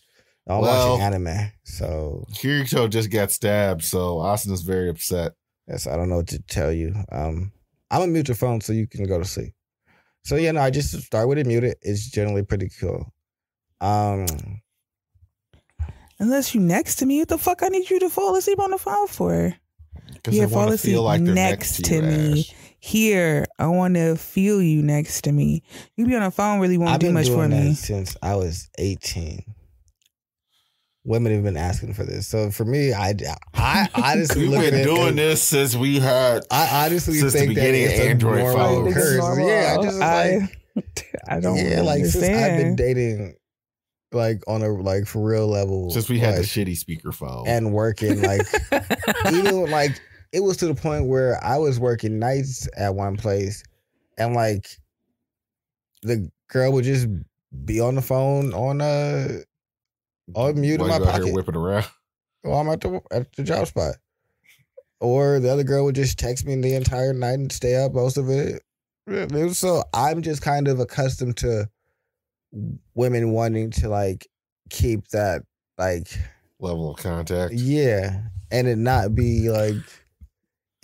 I'm watching anime, so Kirito just got stabbed, so Asuna's very upset. Yes, I don't know what to tell you. I'm gonna mute your phone so you can go to sleep. So yeah, no, I just start with it, mute it. It's generally pretty cool. Unless you next to me, what the fuck I need you to fall asleep on the phone for? Yeah, fall asleep like next to me. Ash. Here, I want to feel you next to me. You be on the phone really won't do much for me. I've been doing that since I was 18. Women have been asking for this, so for me, I honestly we've been doing this since we had. I honestly since think the beginning that of Android phones. Yeah, I don't. Yeah, like understand. since I've been dating, like on a like for real level, since we had the shitty speakerphone and working like even like it was to the point where I was working nights at one place, and like the girl would just be on the phone on mute in my pocket, here whipping around while I'm at the job spot, or the other girl would just text me the entire night and stay up most of it. So I'm just kind of accustomed to women wanting to like keep that like level of contact, yeah, and it not be like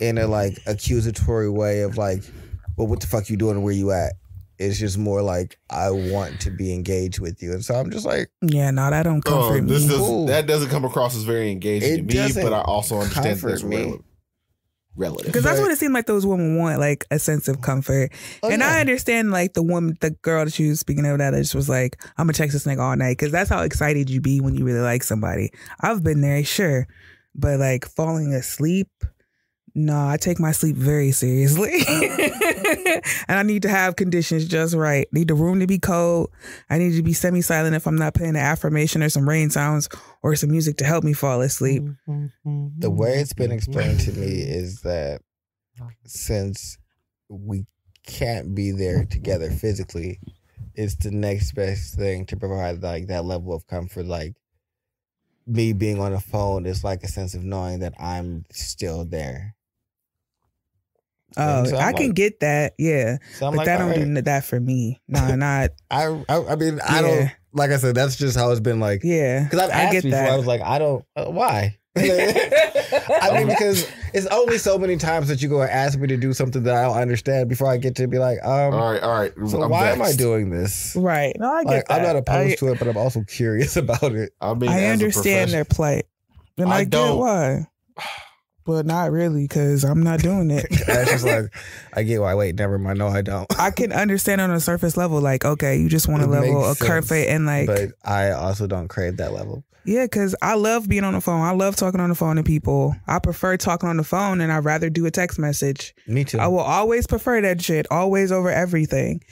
in a like accusatory way of like, well, what the fuck you doing and where you at? It's just more like I want to be engaged with you, and so I'm just like, yeah, no, that don't comfort me. That doesn't come across as very engaging to me, but I also understand that's relative. Because that's what it seemed like those women want, like a sense of comfort. And I understand like the girl that you was speaking of that just was like, I'm gonna text this nigga all night, because that's how excited you be when you really like somebody. I've been there, sure, but like falling asleep. No, I take my sleep very seriously. And I need to have conditions just right. Need the room to be cold. I need to be semi-silent if I'm not playing an affirmation or some rain sounds or some music to help me fall asleep. The way it's been explained to me is that since we can't be there together physically, it's the next best thing to provide like that level of comfort. Like me being on the phone is like a sense of knowing that I'm still there. Oh, so I can get that, yeah. So but like, that don't do that for me. No, not. I mean, I don't. Like I said, that's just how it's been. Like, yeah, because I've asked before. I was like, I don't. Why? I mean, because it's only so many times that you go and ask me to do something that I don't understand before I get to be like, all right. So why am I doing this? Right. No, I get that. I'm not opposed to it, but I'm also curious about it. I mean, I understand their plight, and I get why. But not really, because I'm not doing it. Ash is like, I get why. Wait, never mind. No, I don't. I can understand on a surface level, like, okay, you just want a level of comfort and like. But I also don't crave that level. Yeah, because I love being on the phone. I love talking on the phone to people. I prefer talking on the phone, and I'd rather do a text message. Me too. I will always prefer that shit, always over everything.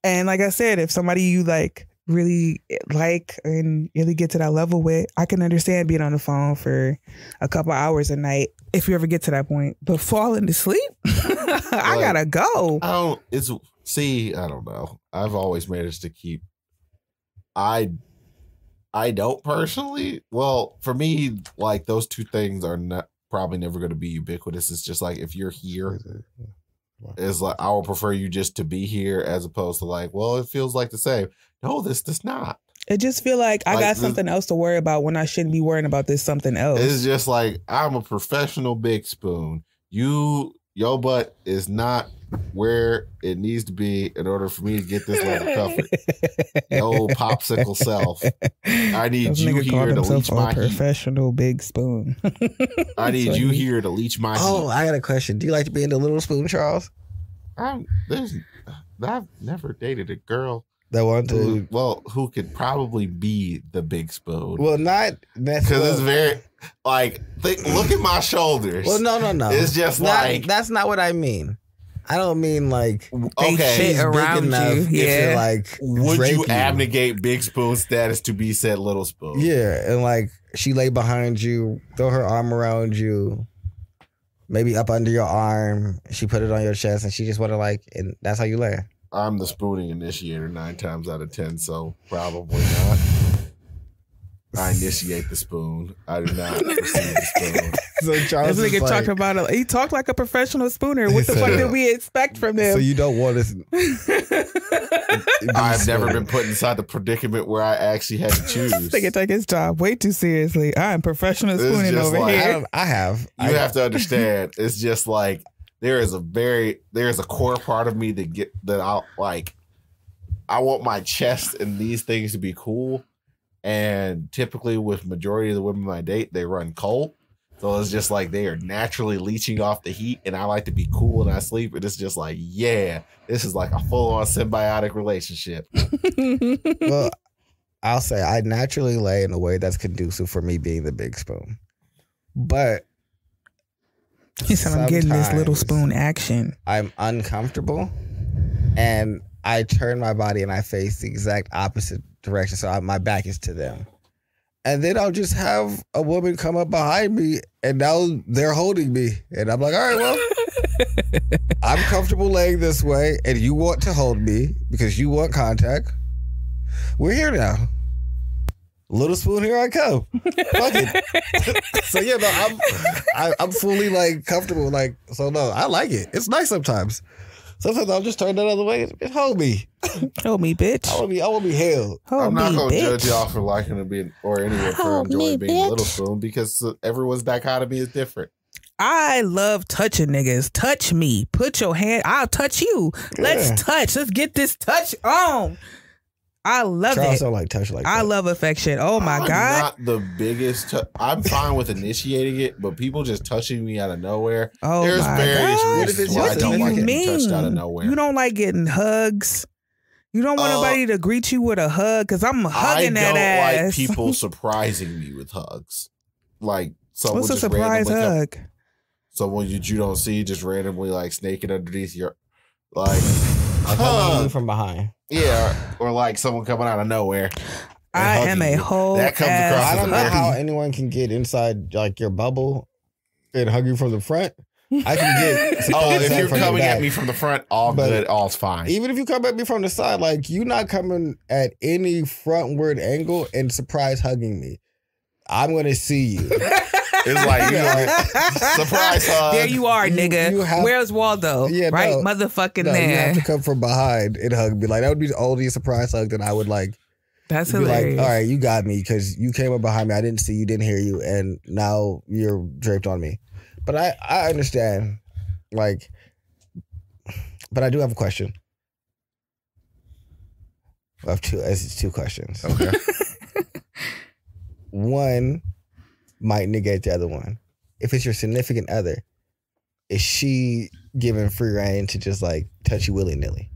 And like I said, if somebody you like really like and really get to that level with, I can understand being on the phone for a couple hours a night if you ever get to that point. But falling asleep, I gotta go. I don't know. I've always managed to keep. I don't personally. Well, for me, like those two things are not probably never going to be ubiquitous. It's just like if you're here, it's like I would prefer you just to be here as opposed to like, well, it feels like the same. No, this does not. It just feel like I got something else to worry about when I shouldn't be worrying about this something else. It's just like I'm a professional big spoon. Your butt is not where it needs to be in order for me to get this level of comfort. Yo, popsicle self. I need you here to leech my professional big spoon. I need you here to leech my heat. Oh, I got a question. Do you like to be in the little spoon, Charles? I've never dated a girl That one to who could probably be the big spoon. well, not necessarily Because it's very look at my shoulders. Well, no. It's just that's not what I mean. I don't mean like okay. she's around big enough you, if yeah. you're like Would drape you abnegate big spoon status to be said little spoon? Yeah, and like she lay behind you, throw her arm around you, maybe up under your arm. She put it on your chest, and she just want to like, and that's how you lay. I'm the spooning initiator 9 times out of 10, so probably not. I initiate the spoon. I do not receive the spoon. So Charles This nigga is talked like, about he talked like a professional spooner. What the fuck did we expect from him? so you don't want to. I've never been put inside the predicament where I actually had to choose. Nigga take his job way too seriously. I'm professional It's spooning just over like- here. I have. You have to understand. It's just like there is a core part of me that I like. I want my chest and these things to be cool, and typically with majority of the women I date, they run cold. So it's just like they are naturally leeching off the heat, and I like to be cool and I sleep, and it's just like, yeah, this is like a full-on symbiotic relationship. Well, I'll say I naturally lay in a way that's conducive for me being the big spoon, but He said, I'm getting this little sometimes spoon action. I'm uncomfortable, and I turn my body and I face the exact opposite direction, so my back is to them. And then I'll just have a woman come up behind me, and now they're holding me. And I'm like, all right, well, I'm comfortable laying this way, and you want to hold me because you want contact. We're here now. Little spoon, here I come. Fuck it. So, yeah, no, I'm fully, like, comfortable. Like, so, no, I like it. It's nice sometimes. Sometimes I'll just turn that other way and hold me. Hold me, bitch. I want to be held. Hold I'm not me, going to bitch. judge y'all for liking to be, or anyone for Hold enjoying me, being a little bitch. spoon, because everyone's dichotomy is different. I love touching niggas. Touch me. Put your hand. I'll touch you. Let's Yeah. touch. Let's get this touch on. I love Charles it. don't like touch like that. I love affection. Oh my I'm God. not the biggest. I'm fine with initiating it, but people just touching me out of nowhere. Oh There's my various God. reasons why What I do don't you like getting mean? touched out of nowhere. You don't like getting hugs. You don't want nobody to greet you with a hug because I'm hugging that I ass. don't like people surprising me with hugs. Like someone What's a just surprise randomly hug? someone you don't see just randomly like snaking underneath your like Like hugging you hug. from behind. Yeah, or like someone coming out of nowhere. and I hugging am a you. whole That comes ass across I as don't know very- how anyone can get inside like your bubble and hug you from the front. I can get Oh, surprise if hug you're from the coming at back. me from the front, all But- good, all's fine. Even if you come at me from the side, like you not coming at any frontward angle and surprise hugging me. I'm gonna see you. It's like you know, surprise hug. There you are, You- nigga. you have- Where's Waldo? Yeah, right, no. motherfucking No, you there. have to come from behind and hug me. Like that would be the only surprise hug that I would like. That's Be hilarious. like, all right, you got me because you came up behind me. I didn't see you, didn't hear you, and now you're draped on me. But I understand, like, but I do have a question. I have two questions. Okay. One might negate the other one. If it's your significant other, is she giving free reign to just like touch you willy nilly?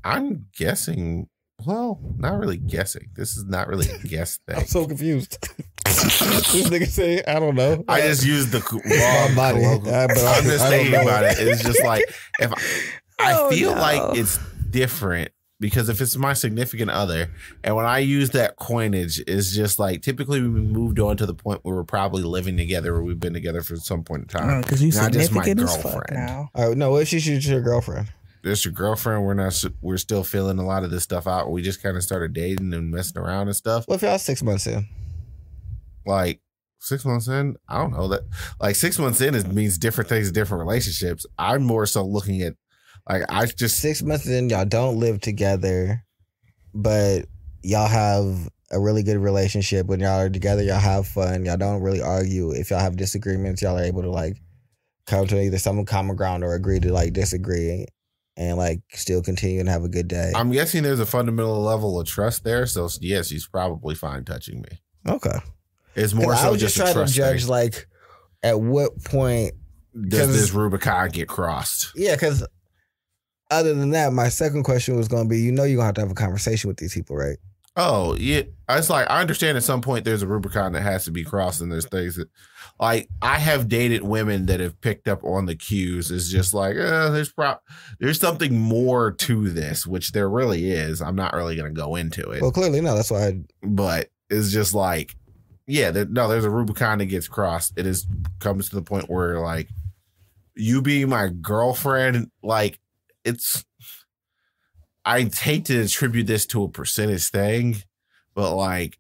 I'm guessing. Well, not really guessing. This is not really a guess thing. I'm so confused. This nigga say, I don't know. I just used the my body. colloquial. But I'm just I don't thinking know. about it. It's just like if I Oh, feel no. like it's different because if it's my significant other, and when I use that coinage, it's just like typically we moved on to the point where we're probably living together or we've been together for some point in time. Because you Not just my significant as fuck girlfriend. now. All right, no, what if she's your girlfriend? This your girlfriend. We're still feeling a lot of this stuff out. We just kind of started dating and messing around and stuff. What if y'all 6 months in? Like 6 months in, I don't know that. Like 6 months in, it means different things in different relationships. I'm more so looking at like I just 6 months in, y'all don't live together, but y'all have a really good relationship. When y'all are together, y'all have fun. Y'all don't really argue. If y'all have disagreements, y'all are able to like come to either some common ground or agree to like disagree and like still continue and have a good day. I'm guessing there's a fundamental level of trust there. So yes, he's probably fine touching me. Okay. It's more 'Cause I so was just just a trying to trust judge thing. like at what point does this Rubicon get crossed? Yeah, because other than that, my second question was going to be, you're going to have a conversation with these people, right? Oh, yeah. It's like, I understand at some point there's a Rubicon that has to be crossed, and there's things that, like, I have dated women that have picked up on the cues. It's just like, there's something more to this, which there really is. I'm not really going to go into it. Well, clearly, no. That's why. But it's just like, yeah, there's a Rubicon that gets crossed. It comes to the point where, like, you being my girlfriend, like, I hate to attribute this to a percentage thing, but like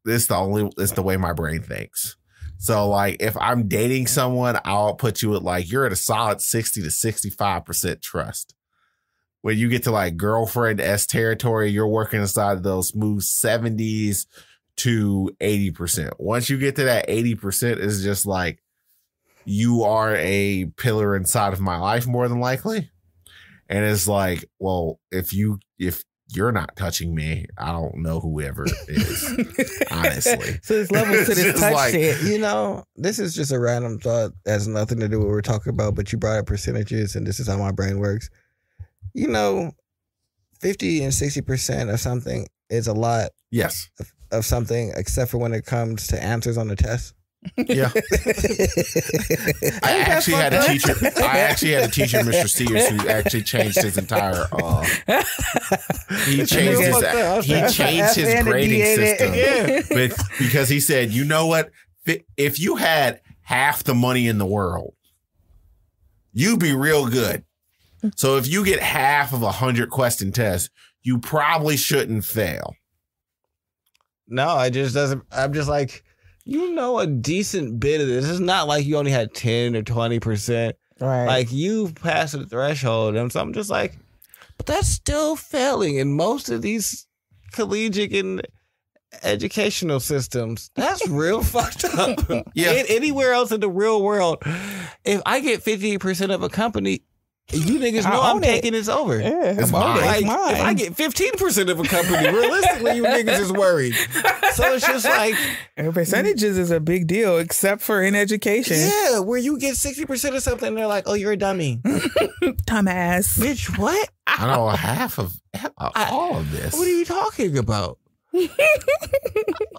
it's the way my brain thinks. So like if I'm dating someone, I'll put you at like you're at a solid 60 to 65% trust. When you get to like girlfriend S territory, you're working inside those smooth 70s to 80%. Once you get to that 80%, it's just like you are a pillar inside of my life more than likely. And it's like, well, if you're not touching me, I don't know whoever is, honestly. So there's levels to this touch like, shit. You know, this is just a random thought that has nothing to do with what we're talking about, but you brought up percentages, and this is how my brain works. You know, 50 and 60% of something is a lot. Yes. Of something, except for when it comes to answers on the test. Yeah. I actually had a teacher, Mr. Sears, who actually changed his entire he changed his grading system. Yeah. But because he said, you know what? If you had half the money in the world, you'd be real good. So if you get half of 100 question tests, you probably shouldn't fail. No, I'm just like, you know, a decent bit of this. It's not like you only had 10 or 20%. Right. Like you passed the threshold. And so I'm just like, but that's still failing in most of these collegiate and educational systems. That's real fucked up. Yeah. Anywhere else in the real world, if I get 50% of a company, you niggas know I'm taking this over. Yeah, It's mine. Like, It's mine. if I get 15% of a company, realistically, you niggas is worried. So it's just like, And percentages is a big deal, except for in education. yeah, where you get 60% of something, they're like, oh, you're a dummy. Dumbass. Bitch, what? I know half of all of this. What are you talking about?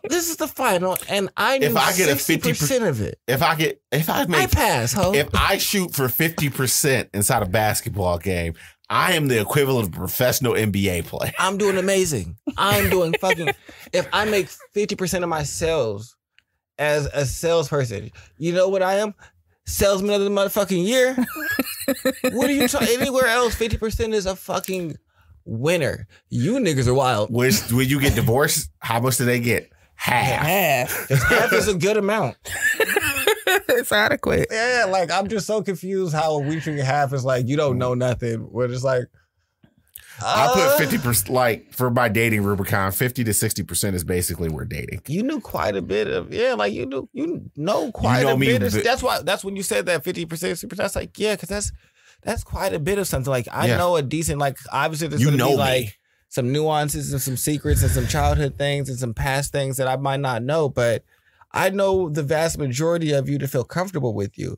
This is the final, and I knew If I get a 60% of it. I pass, ho. If I shoot for 50% inside a basketball game, I am the equivalent of a professional NBA player. I'm doing amazing. I'm doing fucking. If I make 50% of my sales as a salesperson, you know what I am? Salesman of the motherfucking year. What are you talking? Anywhere else, 50% is a fucking winner. You niggas are wild. When you get divorced, how much do they get? Half. Half is a good amount. It's adequate. Yeah, like I'm just so confused how we treat half is like you don't know nothing. We're just like I put 50%, like for my dating Rubicon, 50 to 60% is basically we're dating. you knew quite a bit of you know quite know a me, bit. That's when you said that 50%, 60%. That's like because that's quite a bit of something. Like I know a decent obviously there's gonna be like some nuances and some secrets and some childhood things and some past things that I might not know, but I know the vast majority of you to feel comfortable with you.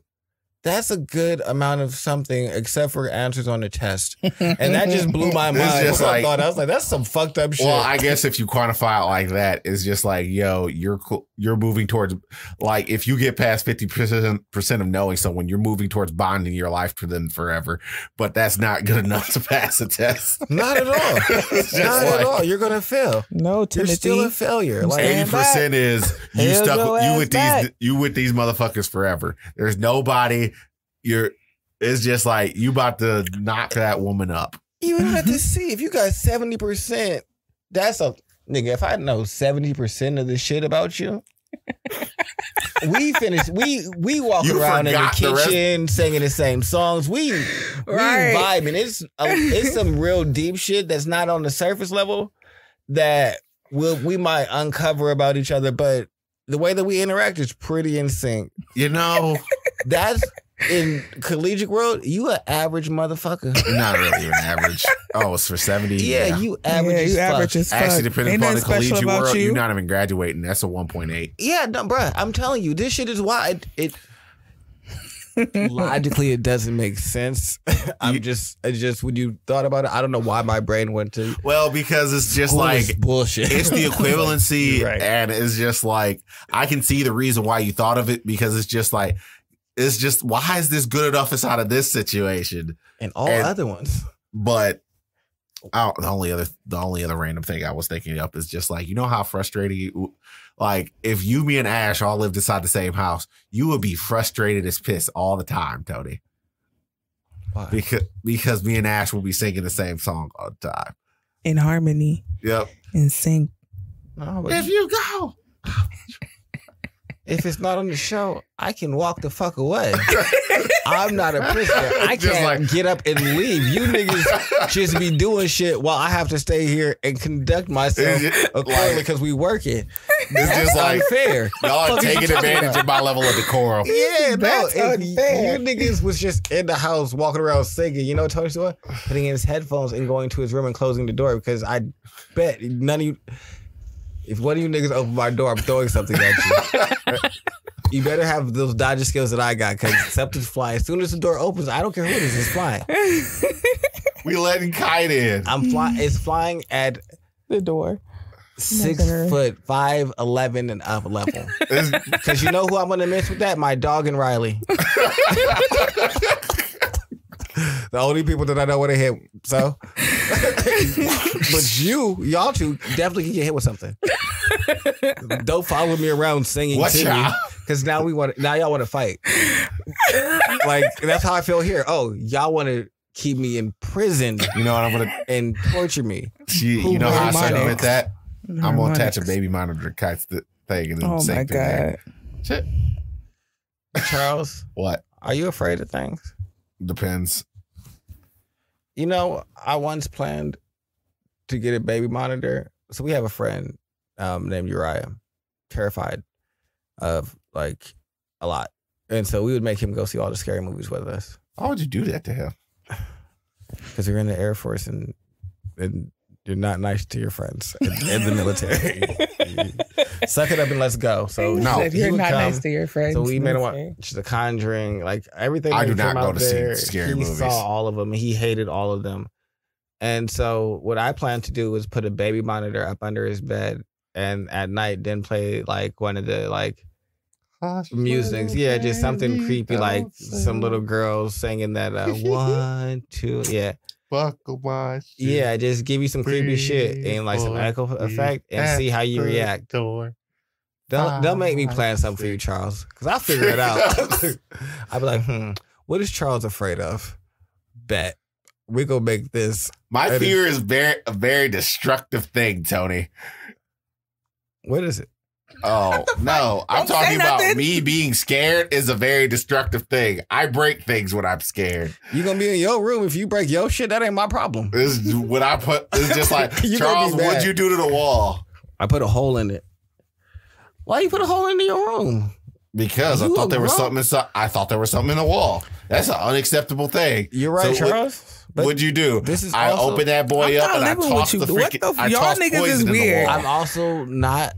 That's a good amount of something, except for answers on the test. And that just blew my mind. Just like, I was like, that's some fucked up shit. Well, I guess if you quantify it like that, it's just like, yo, you're moving towards, like, if you get past 50% of knowing someone, you're moving towards bonding your life to them forever. But that's not good enough to pass a test. Not at all. Not at all. You're going to fail. No, Timothy. You're still a failure. Like 80% is you with these motherfuckers forever. There's nobody. It's just like you about to knock that woman up. You don't have to see if you got 70%. That's a nigga. If I know 70% of the shit about you, we finish. We walk around in the kitchen singing the same songs. We vibing. It's some real deep shit that's not on the surface level that we might uncover about each other, but the way that we interact is pretty in sync. You know, that's. In collegiate world, you an average motherfucker. Not really even average. Oh, it's for 70. Yeah, you average as fuck. Actually, depending upon the collegiate world, you're not even graduating. That's a 1.8. Yeah, no, bruh, I'm telling you, this shit is why logically it doesn't make sense. It's just when you thought about it, I don't know why my brain went to. Well, because it's just School like is bullshit. It's the equivalency, Right. and it's just like I can see the reason why you thought of it because it's just why is this good enough inside of this situation? And all And- other ones. But the only other random thing I was thinking up is just like, you know how frustrating like if you, me, and Ash all lived inside the same house, you would be frustrated as piss all the time, Tony. Why? Because me and Ash will be singing the same song all the time. In harmony, Yep. in sync. No, but If you go. if it's not on the show, I can walk the fuck away. I'm not a prisoner. I Just can't like- get up and leave. You niggas just be doing shit while I have to stay here and conduct myself It's just accordingly like- because we working. It's just like Unfair. y'all are Fuck you taking talking advantage about? of my level of decorum. Yeah, no. That's If unfair. you niggas was just in the house walking around singing, you know what Tony's doing? Putting in his headphones and going to his room and closing the door because I bet none of you. If one of you niggas open my door, I'm throwing something at you. You better have those dodger skills that I got because something's flying. As soon as the door opens, I don't care who it is, it's flying. We letting Kite in. I'm flying. It's flying at The door. 6 foot 5'11" and up level. Because you know who I'm gonna miss with that? My dog and Riley. The only people that I know want to hit. So, but y'all two definitely can get hit with something. Don't follow me around singing Watch to me out. because now y'all want to fight. Like that's how I feel here. Oh, y'all want to keep me in prison You know what I'm gonna and torture me. you know how I circumvent that? I'm gonna Harmonics. attach a baby monitor to Kite's thing and then Oh sing my through there. God. Shit. Charles, What? are you afraid of things? Depends. You know, I once planned to get a baby monitor. So we have a friend named Uriah, terrified of like a lot. And so we would make him go see all the scary movies with us Why would you do that to him? because you're in the Air Force and you're not nice to your friends in the military. Suck it up and let's go. So No, Said he you're would not come. nice to your friends. So we made him Okay. watch The Conjuring, like everything. I that do not came go out to see there, scary he movies. saw all of them. And he hated all of them. And so what I planned to do was put a baby monitor up under his bed, and at night then play like one of the like music. Yeah, just something creepy, like some little girls singing that 1, 2, yeah. Buckle my shit. Yeah, just give you some creepy shit and like some echo effect and see how you react. Door. Don't make me plan something for you, Charles, because I'll figure it out. I'll be like, what is Charles afraid of? Bet. We gonna make this. My fear is a very destructive thing, Tony. What is it? Oh, no. I'm Don't say talking about nothing. me being scared is a very destructive thing. I break things when I'm scared. You gonna be in your room if you break your shit? That ain't my problem. This is when I put, it's just like, You gonna Charles, be what'd mad. you do to the wall? I put a hole in it. Why you put a hole into your room? Because I You thought there was grown. something inside. I thought there was something in the wall. That's an unacceptable thing. You're right, So what- Charles. But What'd you do? this is I also- opened that boy I'm up not and I living with tossed you. the What freaking. the- I y'all tossed niggas is poison in the weird. wall. I'm also not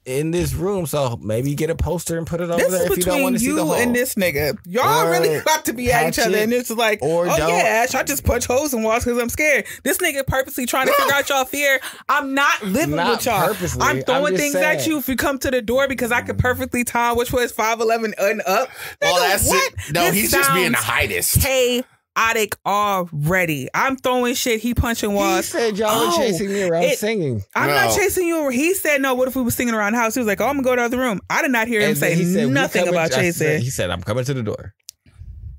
in this room, so maybe get a poster and put it over This there is if you don't want between to see the you hole. and this nigga. Y'all Or really about to be at each patch other, it, and it's like, or oh don't. yeah, Ash, I just punch holes in walls because I'm scared. This nigga purposely trying to figure out y'all fear. I'm not living Not with y'all. purposely. I'm I'm throwing just things at saying. you if you come to the door because I could perfectly time which was 5'11" and up. Well, Nigga, that's what? it. No, This he's just being the sounds heightest. chaotic already. I'm throwing shit. He punching He walls. said y'all were Oh, chasing me around it- singing. I'm No. not chasing you. He said no. What if we were singing around the house? He was like, oh, I'm gonna go to the other room. I did not hear him And then say he said, "We nothing coming-" about I said- chasing. He said, I'm coming to the door.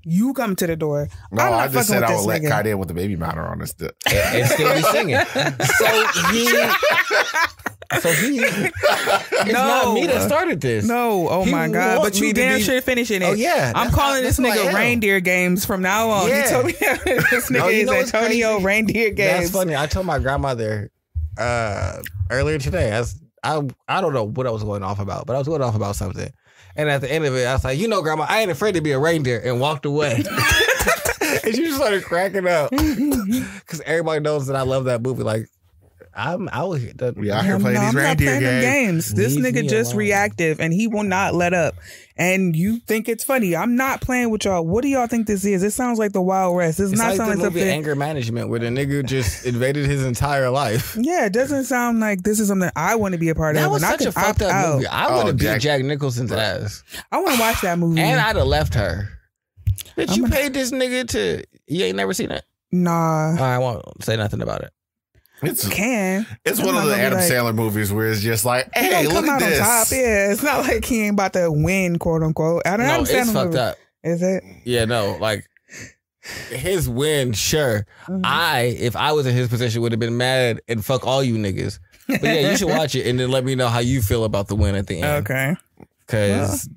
You come to the door. No, I'm not I just fucking said with I this would let nigga. Kite in with the baby monitor on this. And still be singing. So he it's not me that started this. No, oh He my God. want But me you to damn be- sure finishing it. Oh, yeah. I'm That's calling this who I nigga am. Reindeer Games from now on. Yeah. He told me this nigga No, you is know what's Antonio crazy? Reindeer Games. That's funny. I told my grandmother earlier today. I don't know what I was going off about, but I was going off about something. And at the end of it, I was like, you know, Grandma, I ain't afraid to be a reindeer, and walked away. And she just started cracking up because everybody knows that I love that movie. Like, I'm out here. We out here playing these I'm not reindeer playing them games. games. This Leave nigga me just alone. reactive and he will not let up. And you think it's funny. I'm not playing with y'all. What do y'all think this is? It sounds like the Wild West. It's It's not like the sounding movie something. Anger Management, where the nigga just invaded his entire life. Yeah, it doesn't sound like this is something I want to be a part That of. was and I such can a fucked opt up out. movie. I would have beat Jack- Jack Nicholson's ass, I want to watch that movie. and I'd have left her. Bitch, I'm you gonna- paid this nigga to. You ain't never seen it. Nah, I won't say nothing about it. It's can. it's I'm one of not the gonna be Adam like- Sandler movies where it's just like, He hey, gonna look come at out this. on top. Yeah, it's not like he ain't about to win, quote unquote. I don't No, understand. it's fucked up. Is it? Yeah, no, like his win, sure. Mhm. If I was in his position, would have been mad and fuck all you niggas. But yeah, you should watch it and then let me know how you feel about the win at the end. Okay. Because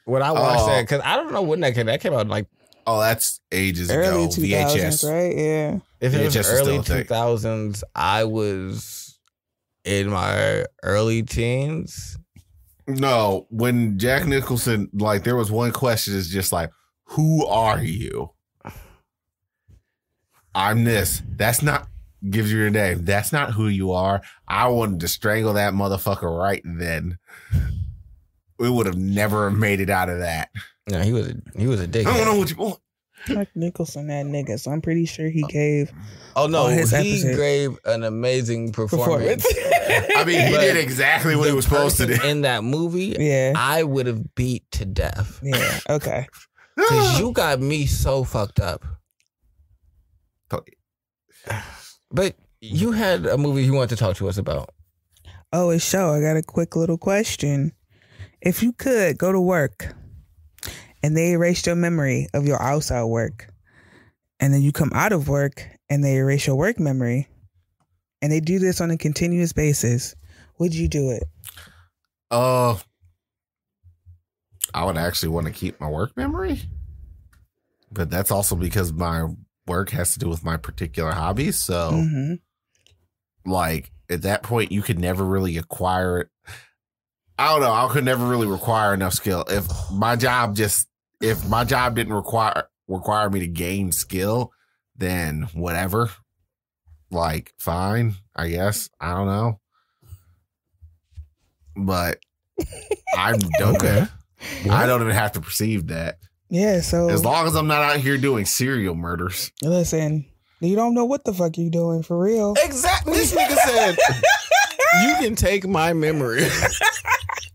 when I watched Oh. that, because I don't know when that came out, like Oh, that's ages Early ago. 2000s, VHS. right? Yeah. if it was VHS is early still a thing. 2000s, I was in my early teens. No, when Jack Nicholson, like, there was one question is just like, who are you? I'm this. That's not, gives you your name. That's not who you are. I wanted to strangle that motherfucker right then. We would have never made it out of that. No, he was a dick. I don't know what you want. Jack Nicholson, that nigga. So I'm pretty sure he gave Oh no, on his he episode. gave an amazing performance. I mean, he But did exactly what he The was supposed to do. person in that movie. Yeah. I would have beat to death. Yeah. Okay. Because you got me so fucked up. But you had a movie you wanted to talk to us about. Oh, it's show. I got a quick little question. If you could go to work and they erased your memory of your outside work, and then you come out of work and they erase your work memory, and they do this on a continuous basis, would you do it? I would actually want to keep my work memory, but that's also because my work has to do with my particular hobbies. So, like, at that point, you could never really acquire it. I don't know. I could never really require enough skill. If my job didn't require me to gain skill, then whatever. Like, fine, I guess. I don't know. But I don't. Okay. I don't even have to perceive that. Yeah. So As long as I'm not out here doing serial murders. listen, you don't know what the fuck you doing for real. Exactly. This nigga said, you can take my memory.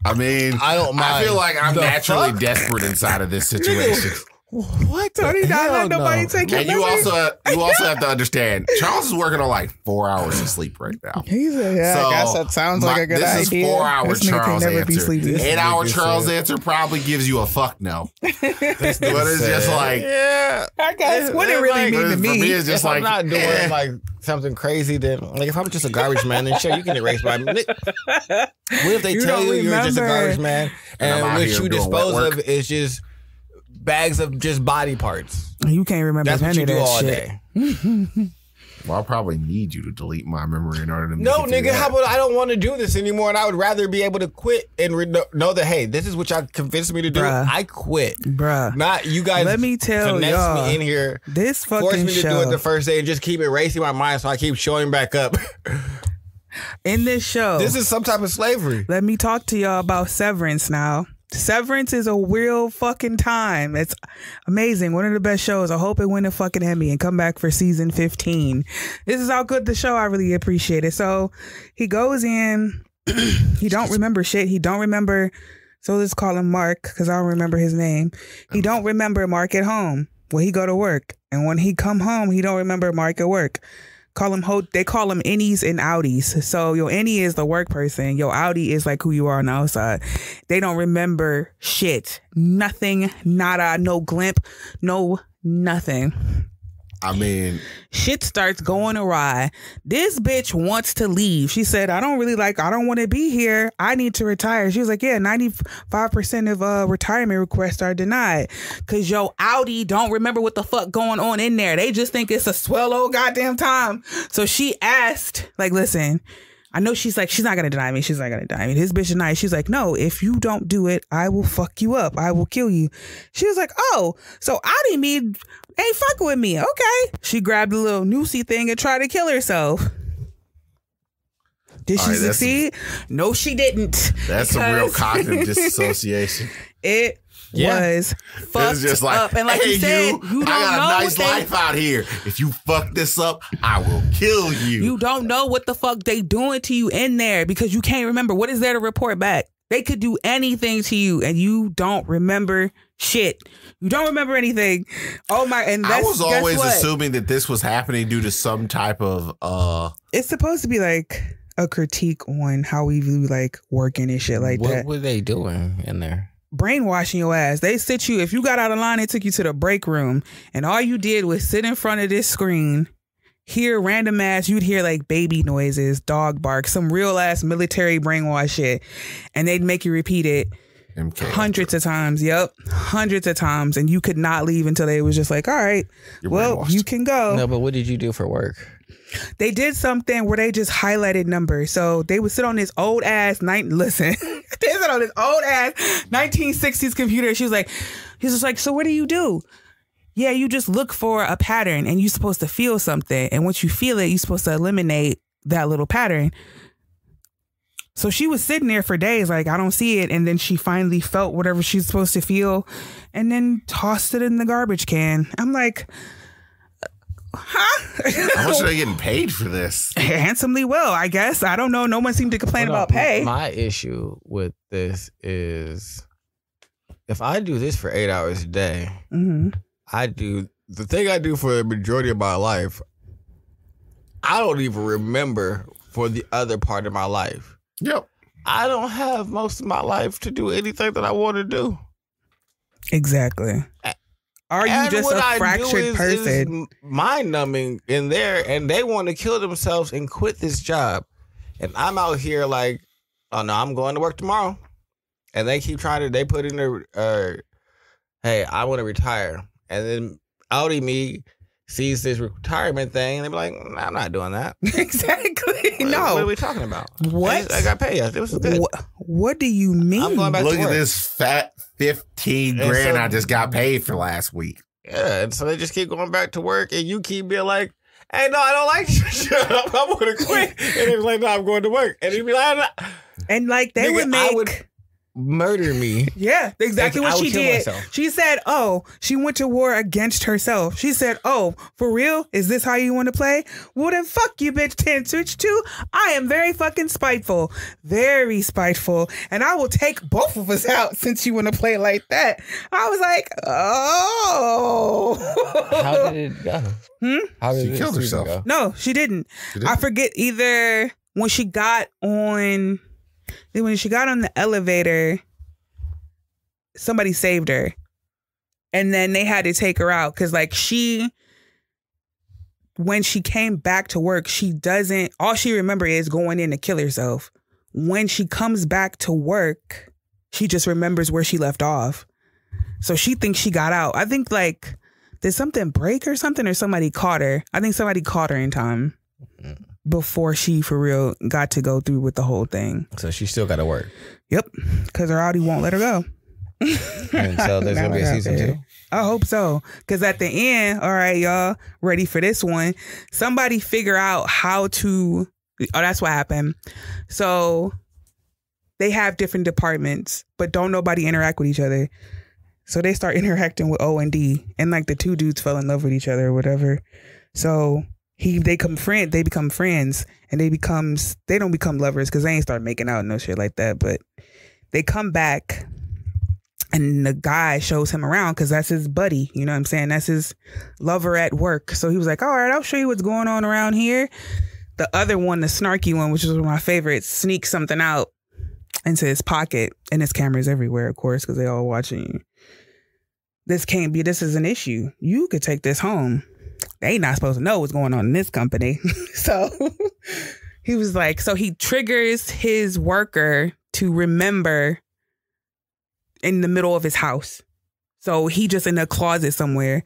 I mean, I don't mind. I feel like I'm The naturally fuck? desperate inside of this situation. What? Tony, not let nobody take your And you memory. also have to understand, Charles is working on like 4 hours of sleep right now. He said, yeah, So, I guess that sounds like a good this idea. is 4 hour This nigga Charles can never be answer. sleepy. 8 hour nigga Charles said- answer probably gives you a fuck no. But it's just like, yeah. I guess what it really Like, mean to for me, me. it's just If like, I'm not doing eh. like something crazy, then like if I'm just a garbage man, then sure you can erase my. What if they You tell don't you you're just a remember. garbage man, And I'm and out what here you doing dispose wet of work. is just bags of just body parts? You can't remember That's what any you of do that all shit. day. well, I'll probably need you to delete my memory in order to make No, it through nigga, that. how about I don't want to do this anymore, and I would rather be able to quit and know that hey, this is what y'all convinced me to do. Bruh. I quit. Bruh. Not you guys. Let me tell finesse y'all, me in here. This Force fucking me to do it show. the first day and just keep erasing my mind so I keep showing back up. In this show, This is some type of slavery. let me talk to y'all about Severance now. Severance is a real fucking time. It's amazing. One of the best shows. I hope it win a fucking Emmy and come back for season 15. This is how good the show. I really appreciate it. So he goes in. He don't remember shit. He don't remember. So let's call him Mark because I don't remember his name. He don't remember Mark at home when he go to work. And when he come home, he don't remember Mark at work. They call them innies and outies. So your innie is the work person. Your outie is like who you are on the outside. They don't remember shit. Nothing, nada, no glimp, no nothing. I mean, Shit starts going awry. This bitch wants to leave. She said, I don't want to be here. I need to retire. She was like, yeah, 95% of retirement requests are denied. Cause yo, Audi don't remember what the fuck going on in there. They just think it's a swell old goddamn time. So she asked, like, listen, I know she's not going to deny me. She's not going to deny me. His bitch denied. She's like, no, if you don't do it, I will fuck you up. I will kill you. She was like, oh, so Audi ain't fucking with me. Okay. She grabbed a little noosey thing and tried to kill herself. Did All she right, that's- succeed? No, she didn't. That's some real Because cognitive disassociation. It was fucked It's just like, up. And like hey, you said, you don't I got know a nice what they, life out here. If you fuck this up, I will kill you. you don't know what the fuck they doing to you in there because you can't remember. What is there to report back? They could do anything to you and you don't remember shit. You don't remember anything. Oh my, and that's, I was always guess what? assuming that this was happening due to some type of It's supposed to be like a critique on how we view like working and shit like What that. were they doing in there? Brainwashing your ass. They sit you, if you got out of line, they took you to the break room and all you did was sit in front of this screen, hear random ass, you'd hear like baby noises, dog bark, some real ass military brainwash shit. And they'd make you repeat it MK. hundreds of times. Yep. Hundreds of times. And you could not leave until they was just like, all right, You're well, brainwashed. you can go. No, but what did you do for work? They did something where they just highlighted numbers. So they would sit on this old ass listen. They sit on this old ass 1960s computer. He's just like, so what do? Yeah, you just look for a pattern and you're supposed to feel something. And once you feel it, you're supposed to eliminate that little pattern. So she was sitting there for days like, I don't see it. And then she finally felt whatever she's supposed to feel and then tossed it in the garbage can. I'm like, huh? How much are they getting paid for this? Handsomely well, I guess. I don't know. No one seemed to complain about pay. My issue with this is if I do this for 8 hours a day, Mm-hmm. I do the thing I do for the majority of my life. I don't even remember for the other part of my life. Yep. I don't have most of my life to do anything that I want to do. Exactly. Are you And just what a I do fractured person? is mind numbing in there, and they want to kill themselves and quit this job. And I'm out here like, oh no, I'm going to work tomorrow. And they keep trying to, they put in their, hey, I want to retire. And then Audi me sees this retirement thing, and they be like, nah, I'm not doing that. Exactly. What No. are we talking about? What? I got paid. It was good. What do you mean? I'm going back Look to at work. this fat 15 And grand so- I just got paid for last week. Yeah, and so they just keep going back to work, and you keep being like, hey, no, I don't like you. Shut up. I'm going to quit. And they was like, no, I'm going to work. And he'd be like, And like they Nigga, would make. I would murder me. Yeah, exactly Like, I what would she kill did. myself. She said, oh, she went to war against herself. She said, oh, for real? Is this how you want to play? Well, then fuck you, bitch. 10 switch 2. I am very fucking spiteful. Very spiteful. And I will take both of us out since you want to play like that. I was like, oh. How did it go? How did She this killed season herself. go? No, she didn't. She didn't? I forget either when she got on the elevator, somebody saved her. And then they had to take her out because like when she came back to work, all she remember is going in to kill herself. When she comes back to work, she just remembers where she left off. So she thinks she got out. I think like, did something break or something, or somebody caught her? I think somebody caught her in time before she for real got to go through with the whole thing. So she still got to work. Yep, because her Audi won't let her go. And so there's going to be a season 2. I hope so. Because at the end, all right, y'all, ready for this one? Somebody figure out how to. Oh, that's what happened. So they have different departments, but don't nobody interact with each other. So they start interacting with O and D, and like the two dudes fell in love with each other or whatever. So they become friends, and they don't become lovers because they ain't start making out and no shit like that. But they come back, and the guy shows him around because that's his buddy. You know what I'm saying? That's his lover at work. So he was like, all right, I'll show you what's going on around here. The other one, the snarky one, which is one of my favorites, sneaks something out into his pocket, and his cameras everywhere, of course, because they all watching you. This is an issue. You could take this home. They not supposed to know what's going on in this company. So he was like, so he triggers his worker to remember in the middle of his house. So he just in a closet somewhere,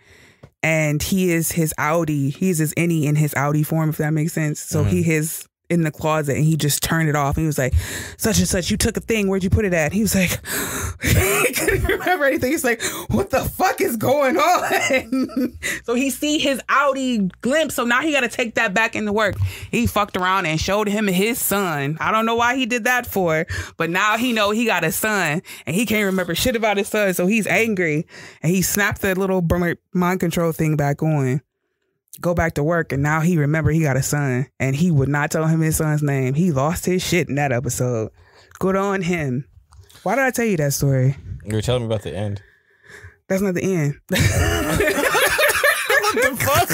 and he is his Audi. He's his innie in his Audi form, if that makes sense. So he his in the closet and he just turned it off. He was like, such and such, you took a thing. Where'd you put it at? He was like, he couldn't remember anything. He's like, what the fuck is going on? So he see his Audi glimpse. So now he got to take that back into work. He fucked around and showed him his son. I don't know why he did that for, but now he know he got a son and he can't remember shit about his son. So he's angry and he snapped the little mind control thing back on. Go back to work, and now he remember he got a son, and he would not tell him his son's name. He lost his shit in that episode. Good on him. Why did I tell you that story? You were telling me about the end. That's not the end. What the fuck?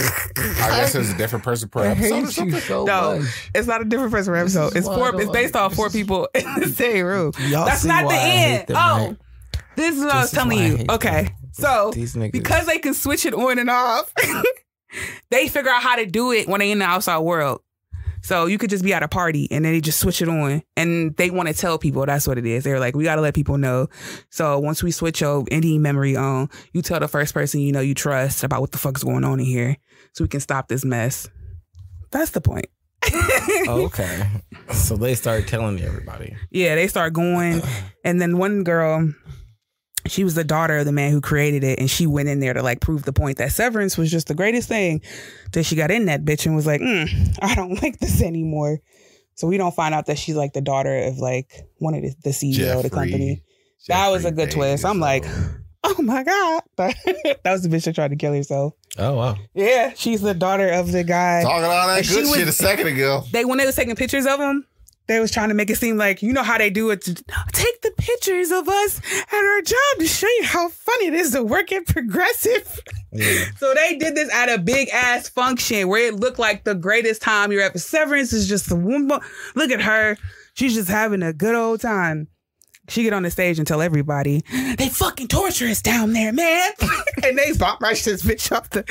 I guess there's a different person per episode or something. No, it's not a different person per episode. It's based off 4 people in the same room. That's not the end. Oh, this is what I was telling you. Okay, so because they can switch it on and off. They figure out how to do it when they in the outside world. So you could just be at a party and then they just switch it on and they want to tell people that's what it is. They're like, we got to let people know. So once we switch your any memory on, you tell the first person you know you trust about what the fuck's going on in here so we can stop this mess. That's the point. Okay. So they started telling everybody. Yeah, they start going. And then one girl, she was the daughter of the man who created it, and she went in there to like prove the point that severance was just the greatest thing. Till she got in that bitch and was like, I don't like this anymore. So we don't find out that she's like the daughter of like one of the CEO of the company. That was a good twist. I'm like, oh my God. That was the bitch that tried to kill herself. Oh, wow. Yeah, she's the daughter of the guy. Talking all that good shit a second ago. When they was taking pictures of him, they was trying to make it seem like, you know how they do it, to take the pictures of us at our job to show you how funny it is to work at Progressive. Yeah. So they did this at a big ass function where it looked like the greatest time you're at. Severance is just the woman. Look at her. She's just having a good old time. She get on the stage and tell everybody, they fucking torture us down there, man. And they pop right this bitch off the...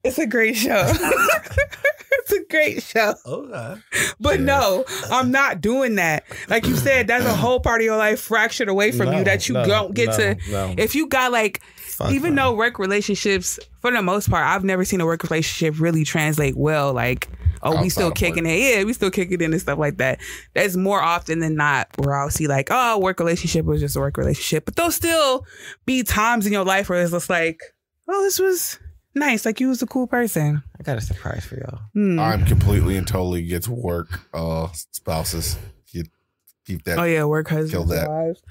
It's a great show. It's a great show. Okay. But no, I'm not doing that. Like you said, that's a whole part of your life fractured away from you that you don't get to. If you got like, even though work relationships, for the most part, I've never seen a work relationship really translate well. Like, oh, we still kicking it. Yeah, we still kicking it and stuff like that. That's more often than not where I'll see like, oh, work relationship was just a work relationship. But there'll still be times in your life where it's just like, oh, this was... nice, like you was a cool person. I got a surprise for y'all. I'm completely and totally against work spouses. Keep that. Oh yeah, work husbands. Kill that. Wives.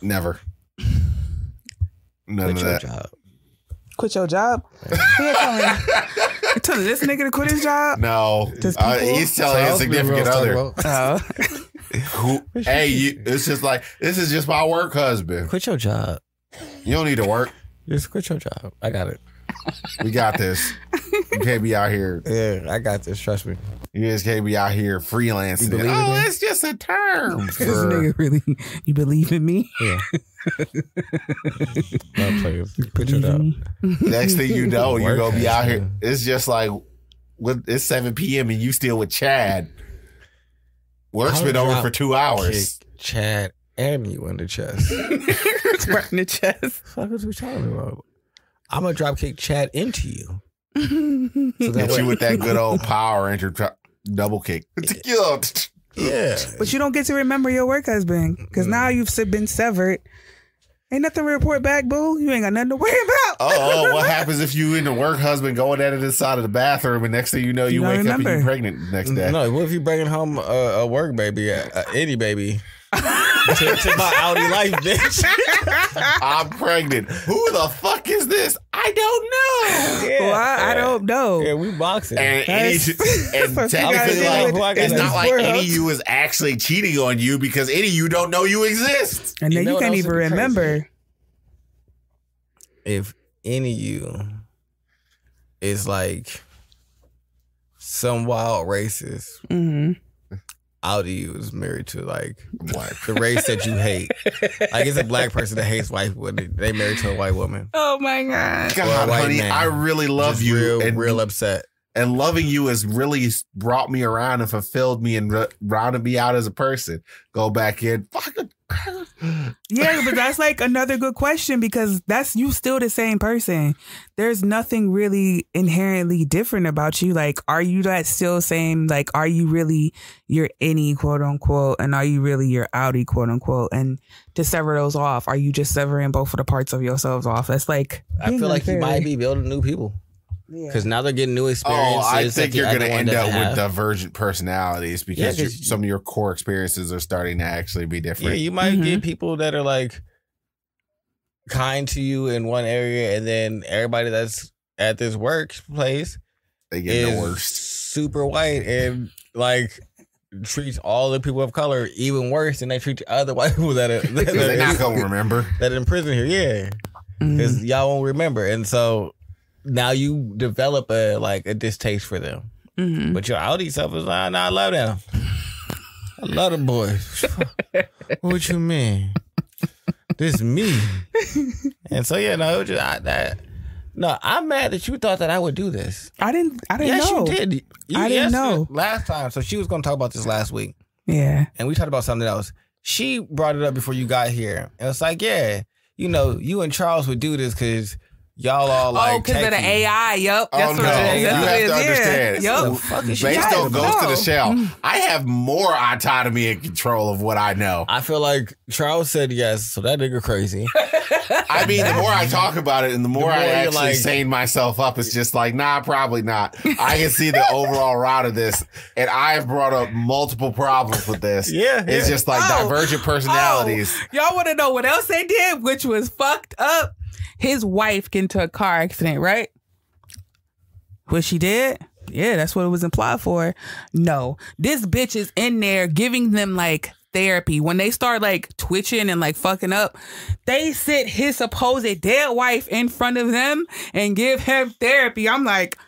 Never. None of that. Job. Quit your job? You're telling this nigga to quit his job? No, he's telling his significant other. Hey, it's just like, this is just my work husband. Quit your job. You don't need to work. Just quit your job. I got it. We got this. You can't be out here. Yeah, I got this. Trust me. You just can't be out here freelancing. It's just a term. This nigga really, you believe in me? Yeah. Quit your job. Next thing you know, you're going to be out here. It's just like, it's 7 p.m. and you still with Chad. Work's been over for 2 hours. Chad and you in the chest. Right in the chest. Fuck is we talking about? I'm gonna drop kick Chad into you. So that you with that good old power enter double kick. Yeah. But you don't get to remember your work husband because now you've been severed. Ain't nothing to report back, boo. You ain't got nothing to worry about. Oh, what happens if you and the work husband going at it inside of the bathroom and next thing you know, you wake up and you're pregnant the next day? No, what if you bringing home a work baby, any baby? to my Audi life, bitch. I'm pregnant. Who the fuck is this? I don't know. Yeah. Well, I don't know. Yeah, we boxing. And technically, it's not like any of you is actually cheating on you because any of you don't know you exist. And then you can't even remember. If any of you is like some wild racist, Audi was married to like the race that you hate. Like it's a black person that hates white women. They married to a white woman. Oh my God. God, honey, man. I really love you. Real upset. And loving you has really brought me around and fulfilled me and rounded me out as a person. Go back in. Fuck, Yeah, but that's like another good question because that's you still the same person. There's nothing really inherently different about you. Like, are you that still same? Like, are you really your innie, quote unquote, and are you really your outie, quote unquote? And to sever those off, are you just severing both of the parts of yourselves off? That's like I feel like you might be building new people. Because now they're getting new experiences. Oh, I think you're going to end up with divergent personalities because some of your core experiences are starting to actually be different. Yeah, you might get people that are like kind to you in one area, and then everybody that's at this workplace they get the worst. Super white and like treats all the people of color even worse than they treat the other white people that are they're not going to remember that are in prison here. Yeah, because y'all won't remember, and so. Now you develop a distaste for them, but your outie self is like, nah, I love them. I love the boys. What you mean? This is me. And so yeah, no, it was just no. I'm mad that you thought that I would do this. I didn't yes, know. You did. I didn't know last time. So she was going to talk about this last week. Yeah, and we talked about something else. She brought it up before you got here, and it's like, yeah, you and Charles would do this because. Y'all all like because of the AI. Yup. Oh, no. You have to understand. Yup. Based on Ghost of the Shell, I have more autonomy and control of what I know. I feel like Charles said yes, so that nigga crazy. I mean, the more I talk about it and the more I actually sane myself up, it's just like, nah, probably not. I can see the overall route of this, and I've brought up multiple problems with this. Yeah. It's just like divergent personalities. Y'all want to know what else they did, which was fucked up? His wife get into a car accident, right? What she did? Yeah, that's what it was implied for. No, this bitch is in there giving them like therapy. When they start like twitching and like fucking up, they sit his supposed dead wife in front of them and give him therapy. I'm like,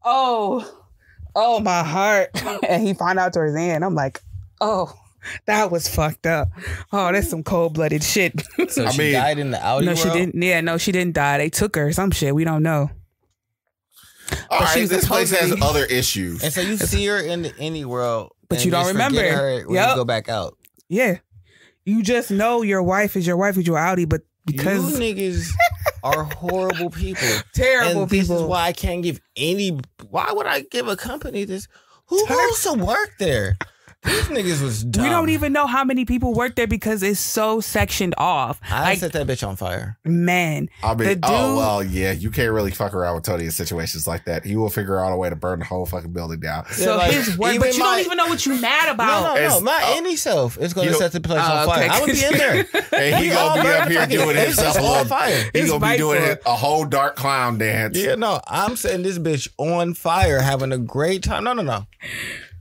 oh my heart. And he found out towards the end. I'm like, oh. That was fucked up. Oh, that's some cold-blooded shit. So she died in the Audi world? She didn't. Yeah, no, she didn't die. They took her. Some shit. We don't know. All right, this place has other issues. And so you see her in the indie world. But you don't remember her when you go back out. Yeah. You just know your wife is your Audi, but because... You niggas are horrible people. Terrible and people. This is why I can't give any... Why would I give a company this? Who wants to work there? These niggas was dumb. We don't even know how many people work there because it's so sectioned off. I set that bitch on fire. Man. I mean, well, yeah, you can't really fuck around with Tony in situations like that. He will figure out a way to burn the whole fucking building down. So his work, but you don't even know what you mad about. No, my any self is going to set the place on fire. I would be in there. And he going to be up here doing himself on fire. He going to be doing a whole dark clown dance. Yeah, no, I'm setting this bitch on fire, having a great time. No.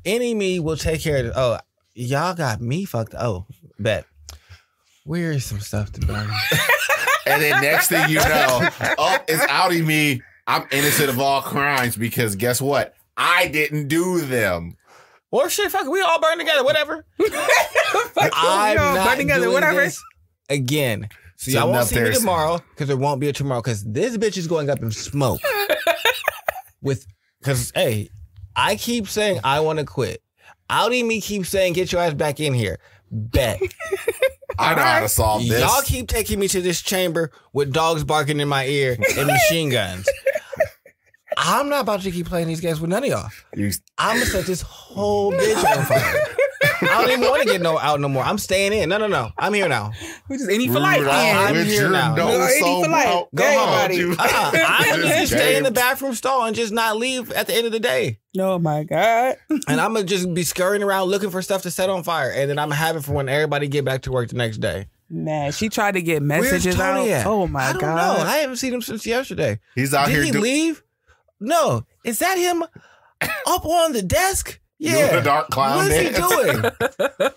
Any me will take care of it. Oh, y'all got me fucked. Oh, bet. Where is some stuff to burn? And then next thing you know, it's outing me. I'm innocent of all crimes because guess what? I didn't do them. Well, shit, fuck it. We all burn together. Whatever. I'm not doing this again. So y'all won't see me tomorrow because there won't be a tomorrow because this bitch is going up in smoke. Because, hey, I keep saying I want to quit. Outie me keeps saying get your ass back in here. Bet. I know how to solve this. Y'all keep taking me to this chamber with dogs barking in my ear and machine guns. I'm not about to keep playing these games with none of y'all. I'm going to set this whole bitch on fire. I don't even want to get out no more. I'm staying in. No. I'm here now. We just any for life. I'm here now. Any for life. Go home. I'm going to stay in the bathroom stall and just not leave at the end of the day. Oh my God. And I'm going to just be scurrying around looking for stuff to set on fire. And then I'm going to have it for when everybody get back to work the next day. Man, she tried to get messages out. At? Oh my God. I don't know. I haven't seen him since yesterday. He's out here. Did he leave? No. Is that him up on the desk? Yeah. The dark clown. What's he doing?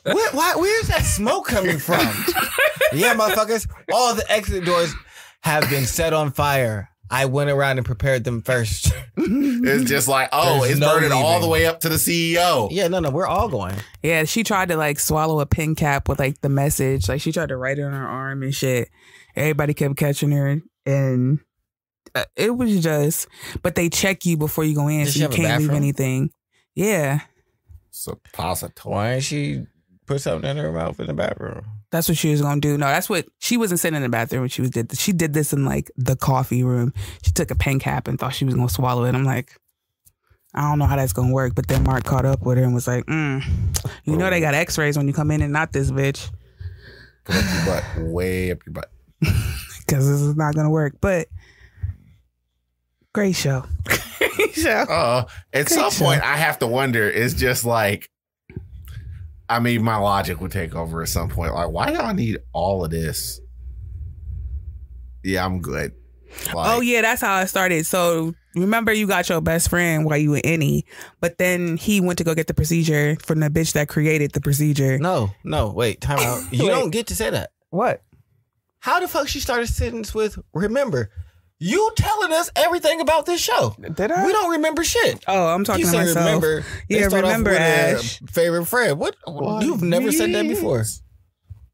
Where's that smoke coming from? Yeah, motherfuckers. All the exit doors have been set on fire. I went around and prepared them first. It's just like, it's burning all the way up to the CEO. Yeah, no, we're all going. Yeah, she tried to like swallow a pen cap with like the message. Like she tried to write it on her arm and shit. Everybody kept catching her and it was just, but they check you before you go in, so you can't leave anything. Yeah. Suppository. Why didn't she put something in her mouth in the bathroom? That's what she was gonna do. No, that's what she wasn't sitting in the bathroom when she did this. She did this in like the coffee room. She took a pen cap and thought she was gonna swallow it. I'm like, I don't know how that's gonna work. But then Mark caught up with her and was like, you know they got X-rays when you come in and not this bitch. Put up your butt, way up your butt, because this is not gonna work. But great show. Great show. At some point, I have to wonder. It's just like. I mean, my logic would take over at some point. Like, why do I need all of this? Yeah, I'm good. Oh, yeah, that's how it started. So, remember you got your best friend while you were any, but then he went to go get the procedure from the bitch that created the procedure. No, wait, time out. You don't get to say that. What? How the fuck she started a sentence with, remember, you telling us everything about this show. Did I? We don't remember shit. Oh, I'm talking to myself. Remember. Yeah, remember, Ash. Favorite friend. What? You've never said that before.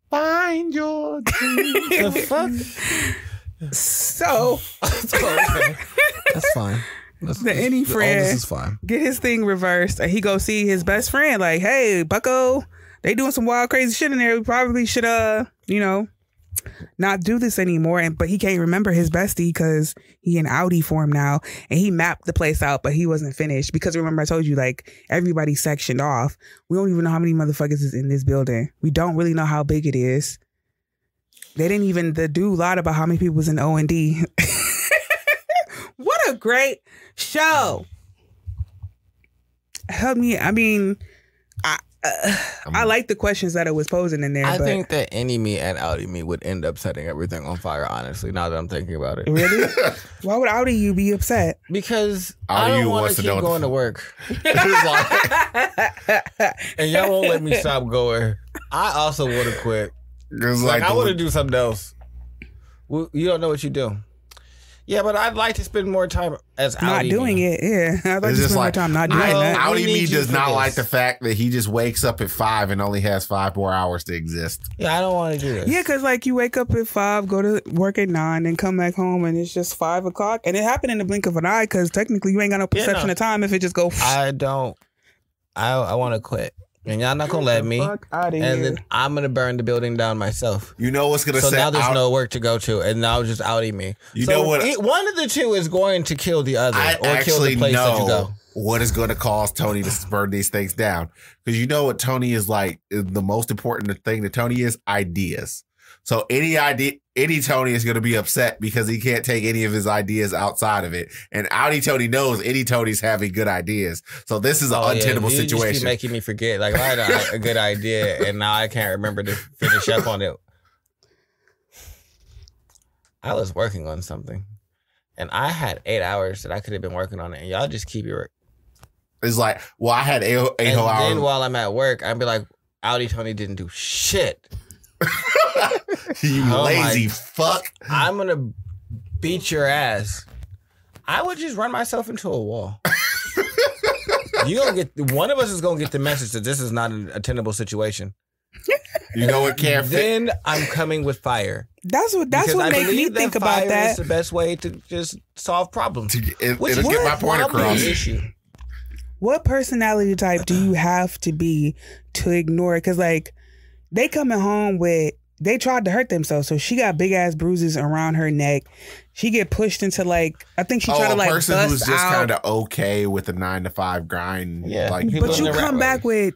Find your dream. The fuck? So. That's fine. Any friend this is fine. Get his thing reversed and he go see his best friend like, hey, bucko, they doing some wild crazy shit in there. We probably should not do this anymore. But he can't remember his bestie because he in Audi form now, and he mapped the place out, but he wasn't finished because remember I told you like everybody's sectioned off. We don't even know how many motherfuckers is in this building. We don't really know how big it is. They didn't even do lied about how many people was in O&D. What a great show. Help me. I mean, I like the questions that it was posing in there. I think that any me and Audi me would end up setting everything on fire, honestly, now that I'm thinking about it. Really? Why would Audi you be upset? Because I don't want to keep going to work. And y'all won't let me stop going. I also want to quit. Like I want to do something else. Well, you don't know what you do. Yeah, but I'd like to spend more time as not Audi doing it. Yeah, I'd like to spend more time not doing that. Audi me does not like the fact that he just wakes up at 5 and only has 5 more hours to exist. Yeah, I don't want to do this. Yeah, because like you wake up at 5, go to work at 9, and come back home, and it's just 5 o'clock, and it happened in the blink of an eye. Because technically, you ain't got no perception of time if it just go. I don't. I want to quit. And y'all not gonna let me. And then I'm gonna burn the building down myself. You know what's gonna so set now there's out- no work to go to, and now just outing me. You know what? One of the two is going to kill the other, I or kill the place that you go. What is going to cause Tony to burn these things down? Because you know what Tony is like. The most important thing to Tony is ideas. So any Tony is going to be upset because he can't take any of his ideas outside of it. And Audi Tony knows any Tony's having good ideas. So this is an untenable you situation. Just keep making me forget. Like I had a good idea, and now I can't remember to finish up on it. I was working on something, and I had 8 hours that I could have been working on it, and y'all just keep your. It's like, well, I had eight and whole hours. then while I'm at work, I'd be like, Audi Tony didn't do shit. You lazy fuck. I'm going to beat your ass. I would just run myself into a wall. One of us is going to get the message that this is not a tenable situation. You know what can't fit? Then I'm coming with fire. That's what made me think about that. It's the best way to just solve problems. It'll get my point across. Issue. What personality type do you have to be to ignore it? Because like they coming home with, they tried to hurt themselves. So she got big ass bruises around her neck. She get pushed into like, I think she tried to like bust out. A person who's just kind of okay with a 9-to-5 grind. Yeah. Like, but you come back with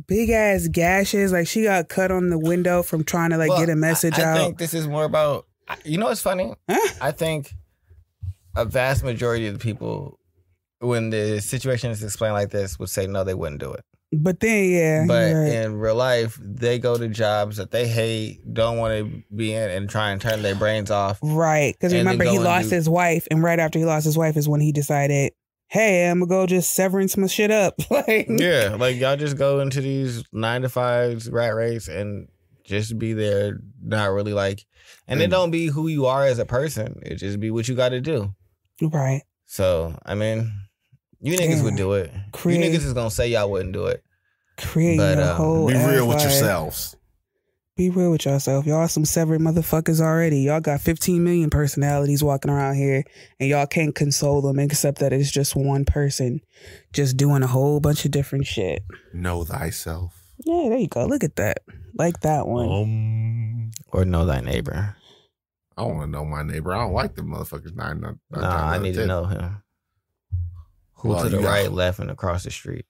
big ass gashes. Like she got cut on the window from trying to get a message out. I think this is more about, you know what's funny? Huh? I think a vast majority of the people, when the situation is explained like this, would say no, they wouldn't do it. But then, yeah. But right. in real life, they go to jobs that they hate, don't want to be in, and try and turn their brains off. Right. Because remember, he lost his wife, and right after he lost his wife is when he decided, hey, I'm going to go just severing some shit up. Yeah, like y'all just go into these 9-to-5 rat race and just be there, not really like, and it don't be who you are as a person. It just be what you got to do. Right. So, I mean, you niggas would do it. You niggas is going to say y'all wouldn't do it. Create a whole be real with life. yourselves. Be real with yourself. Y'all some severed motherfuckers already. Y'all got 15 million personalities walking around here, and y'all can't console them except that it's just one person just doing a whole bunch of different shit. Know thyself. Yeah, there you go. Look at that. like that one. Or know thy neighbor. I want to know my neighbor. I don't like them motherfuckers. I need to know him. Who to the right, left, and across the street.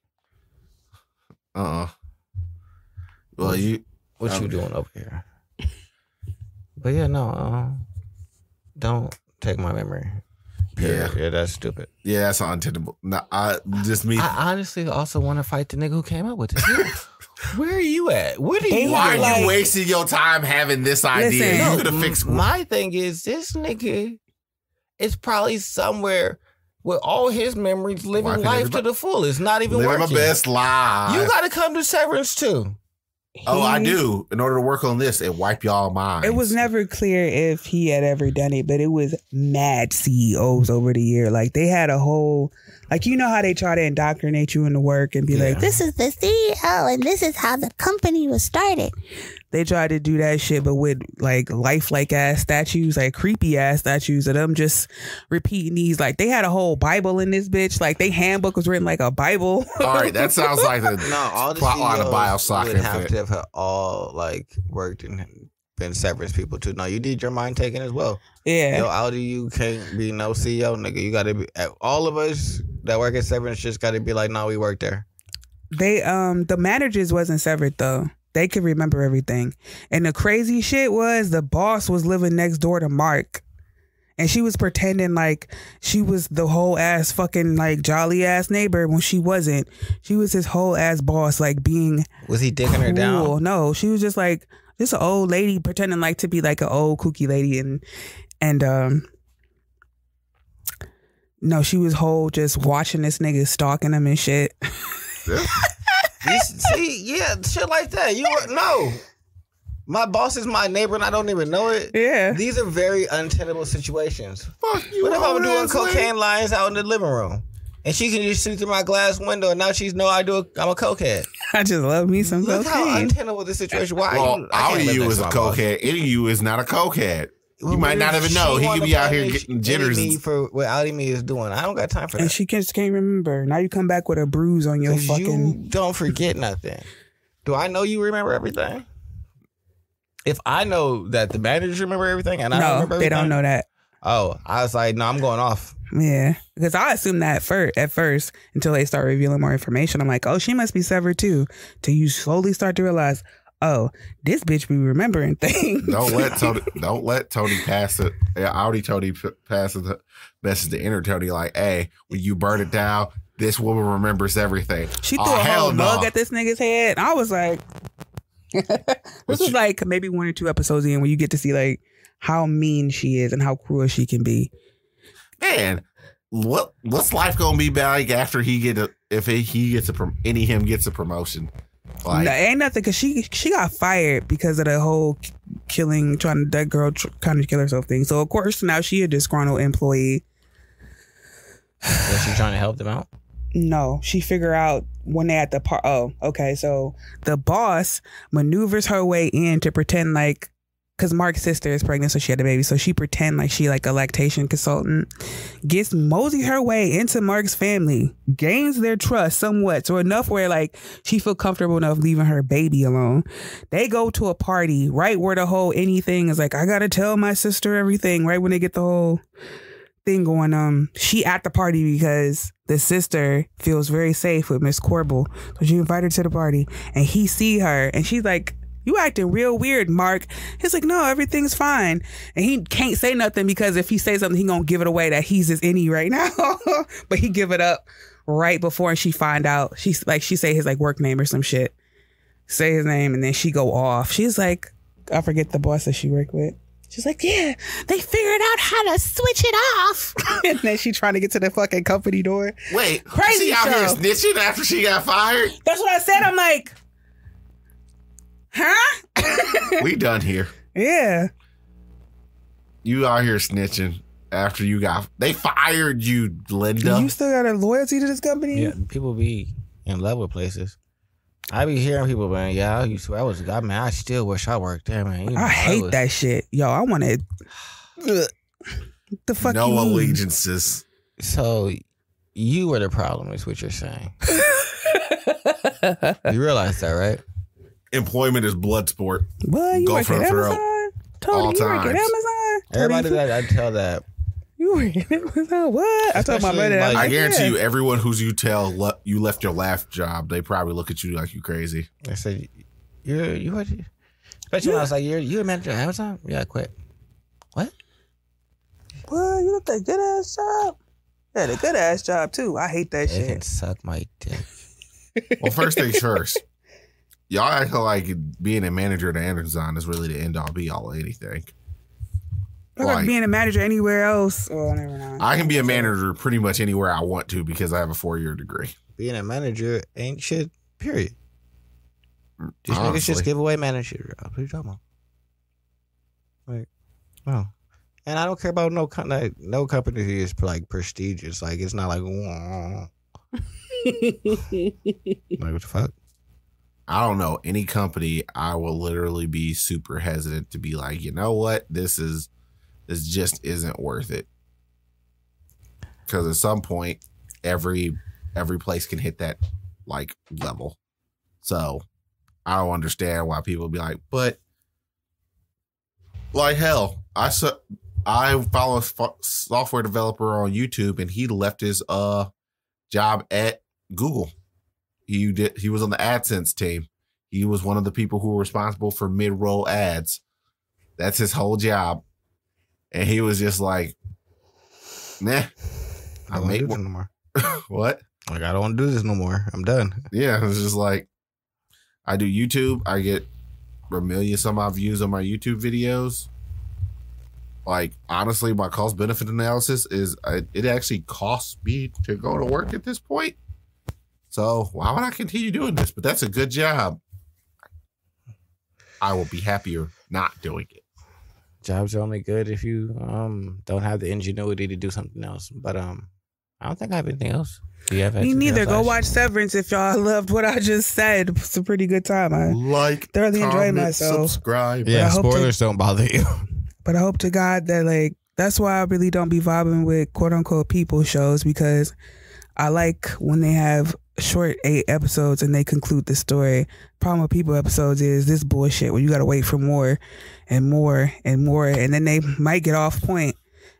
Well, what you doing over here? But yeah, no, don't take my memory. Yeah, that's stupid. Yeah, that's untenable. No, I honestly also want to fight the nigga who came up with it. Where are you at? Why are you wasting your time having this idea? Listen, You could have fixed. My thing is, this nigga is probably somewhere with all his memories, living life to the fullest, not even living working. my best life. You got to come to Severance too. I do. In order to work on this and wipe y'all minds. It was never clear if he had ever done it, but it was mad CEOs over the year. Like they had a whole, like you know how they try to indoctrinate you into work and be like, this is the CEO and this is how the company was started. They tried to do that shit, but with like lifelike ass statues, like creepy ass statues of them just repeating these. Like they had a whole Bible in this bitch. Like they handbook was written like a Bible. All right, that sounds like the all the plotline of Bioshock. Would have to have all like worked and been Severance people too. No, you need your mind taken as well. Yeah. Yo, Audi, you can't be no CEO, nigga. You got to be. All of us that work at Severance just got to be like, no, we work there. They the managers wasn't severed though. They could remember everything. And the crazy shit was the boss was living next door to Mark. And she was pretending like she was the whole ass fucking like jolly ass neighbor when she wasn't. She was his whole ass boss, like being Was he dicking her down? No, she was just like this old lady pretending like to be like an old kooky lady and no, she was whole just watching this nigga stalking him and shit. See, yeah, shit like that. No. My boss is my neighbor and I don't even know it. Yeah. These are very untenable situations. Fuck you. What if I'm doing cocaine lines out in the living room? And she can just see through my glass window and now she's I'm a cokehead. I just love me some Look cocaine. how untenable this situation. Why? Well, all of you is a cokehead. Any of you is not a cokehead. You might not even know. He could be out here getting jitters. Me for what Audi me is doing. I don't got time for that. And she just can't remember. Now you come back with a bruise on your fucking... You don't forget nothing. Do I know you remember everything? If I know that the managers remember everything and I don't remember everything. They don't know that. Oh, I was like, no, I'm going off. Yeah. Because I assumed that at first until they start revealing more information. I'm like, oh, she must be severed too. Till you slowly start to realize, oh, this bitch be remembering things. Don't let Tony pass it. Audi Tony passes the message to inner Tony like, hey, when you burn it down, this woman remembers everything. She threw a whole mug at this nigga's head. I was like, this was like maybe 1 or 2 episodes in where you get to see like how mean she is and how cruel she can be. Man, what's life gonna be like after he gets a promotion? Like, no, ain't nothing because she got fired because of the whole killing, that girl trying to kill herself thing. So of course now she a disgruntled employee. Was she trying to help them out? No, she figure out when they at the part. Oh, okay. So the boss maneuvers her way in to pretend like, because Mark's sister is pregnant, so she had a baby. So she pretend like she like a lactation consultant, gets mosey her way into Mark's family, gains their trust somewhat, so enough where like she feel comfortable enough leaving her baby alone. They go to a party right where the whole anything is like, I gotta tell my sister everything. Right when they get the whole thing going, she at the party because the sister feels very safe with Miss Corbel, so she invited her to the party, and he see her, and she's like, you acting real weird, Mark. He's like, no, everything's fine. And he can't say nothing because if he says something, he gonna give it away that he's his innie right now. But he give it up right before she find out. She say his like work name or some shit. Say his name and then she go off. She's like, I forget the boss that she worked with. She's like, yeah, they figured out how to switch it off. And then she trying to get to the fucking company door. Wait, crazy she out here snitching after she got fired? That's what I said. I'm like, huh? We done here. Yeah. You out here snitching after they fired you, Linda. You still got a loyalty to this company? Yeah, people be in love with places. I be hearing people, man, yeah, I still wish I worked there, man. You know, I hate that shit. Yo, I want to... The fuck no you mean? allegiances. So, you were the problem is what you're saying. You realize that, right? Employment is blood sport. What? You Go work for at the throat. Amazon? Tony, All you work at times. Amazon? Everybody Tony, that I tell that. you work at Amazon? What? I told my Especially, brother that. like- I guarantee yeah. you, everyone who's you tell you left your last job, they probably look at you like you crazy. I said, you what? Especially when I was like, you a manager at Amazon? Yeah, I quit. What? What? You look like good ass job. Yeah, the good ass job too. I hate that They can shit. suck my dick. Well, first things first. Y'all act like being a manager at Amazon is really the end all be all of anything. I like Like, being a manager anywhere else. Oh, never mind. I can be a manager pretty much anywhere I want to because I have a 4-year degree. Being a manager ain't shit, period. These niggas Honestly. just give away manager jobs. What are you talking about? Like, no. And I don't care about no company is like prestigious. Like, it's not like, wah. Like, what the fuck? I don't know any company. I will literally be super hesitant to be like, you know what, this just isn't worth it. Because at some point, every place can hit that like level. So I don't understand why people be like, but like hell, I follow a software developer on YouTube, and he left his job at Google. He was on the AdSense team. He was one of the people who were responsible for mid-roll ads. That's his whole job. And he was just like, nah. I don't want to do this no more. What? Like, I don't want to do this no more. I'm done. Yeah, it was just like, I do YouTube. I get a million some odd views on my YouTube videos. Like, honestly, my cost benefit analysis is it actually costs me to go to work at this point. So why would I continue doing this? But that's a good job. I will be happier not doing it. Jobs are only good if you don't have the ingenuity to do something else. But I don't think I have anything else. Do you have Me anything neither. else, Go Ash? watch Severance if y'all loved what I just said. It's a pretty good time. I Like, thoroughly enjoyed comment, myself. subscribe. Yeah, I hope spoilers don't bother you. But I hope to God that, like, that's why I really don't be vibing with quote unquote people shows, because I like when they have short 8 episodes and they conclude the story. Problem with people episodes is this bullshit where you got to wait for more and more and more. And then they might get off point.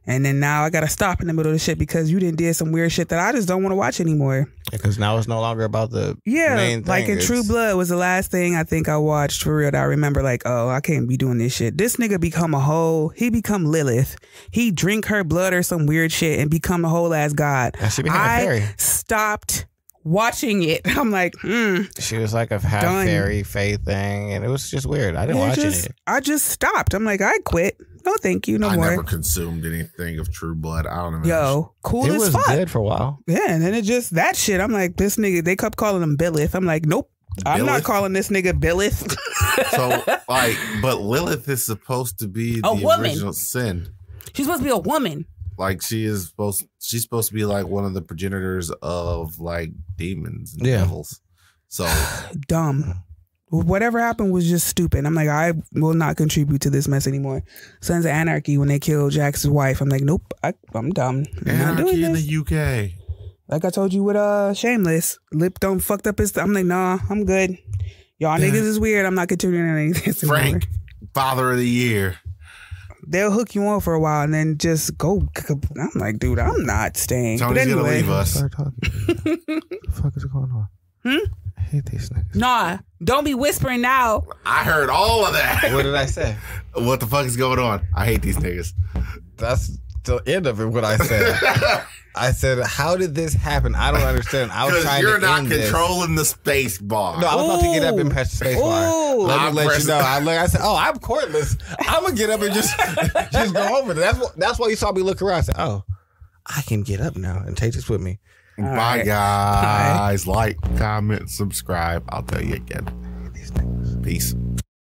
And then now I got to stop in the middle of the shit because you didn't did some weird shit that I just don't want to watch anymore. Because now it's no longer about the main thing. Like in True Blood was the last thing I think I watched for real that I remember, like, oh, I can't be doing this shit. This nigga become a whole, he become Lilith. He drink her blood or some weird shit and become a whole ass god. And she became a fairy. I stopped watching it. I'm like, She was like a half Done. fairy fae thing, and it was just weird. I didn't watch it. I just stopped. I'm like, I quit. No, thank you. No I more. never consumed anything of True Blood. I don't know. Yo, cool It as was fuck. good for a while. Yeah, and then it just, that shit, I'm like, this nigga, they kept calling him Billith. I'm like, nope. I'm not Billith? calling this nigga Billith. So, like, but Lilith is supposed to be A the woman. original sin. She's supposed to be a woman. Like, she's supposed to be like one of the progenitors of like demons and Yeah. devils. So Dumb. Whatever happened was just stupid. I'm like, I will not contribute to this mess anymore. Sons of Anarchy, when they killed Jax's wife, I'm like, nope, I'm dumb. I'm not doing anarchy in this. the UK. Like I told you with Shameless, Lip Dome fucked up his. I'm like, nah, I'm good. Y'all niggas is weird. I'm not continuing any of this anymore. Frank, Father of the Year. They'll hook you on for a while and then just go. I'm like, dude, I'm not staying. Tony's but anyway, gonna leave us. Start talking. What the fuck is going on? I hate these niggas. Nah, don't be whispering now. I heard all of that. What did I say? What the fuck is going on? I hate these niggas. That's the end of it. What I said. I said, "How did this happen? I don't understand." I was Because trying you're to not end this. controlling the space bar. No, I was about to get up and press the space bar. Ooh. Let me I'm let you pressing- know. I said, "Oh, I'm cordless. I'm gonna get up and just go over there." That's why you saw me look around. I said, "Oh, I can get up now and take this with me." Bye, right. guys. Like, comment, subscribe. I'll tell you again. Peace.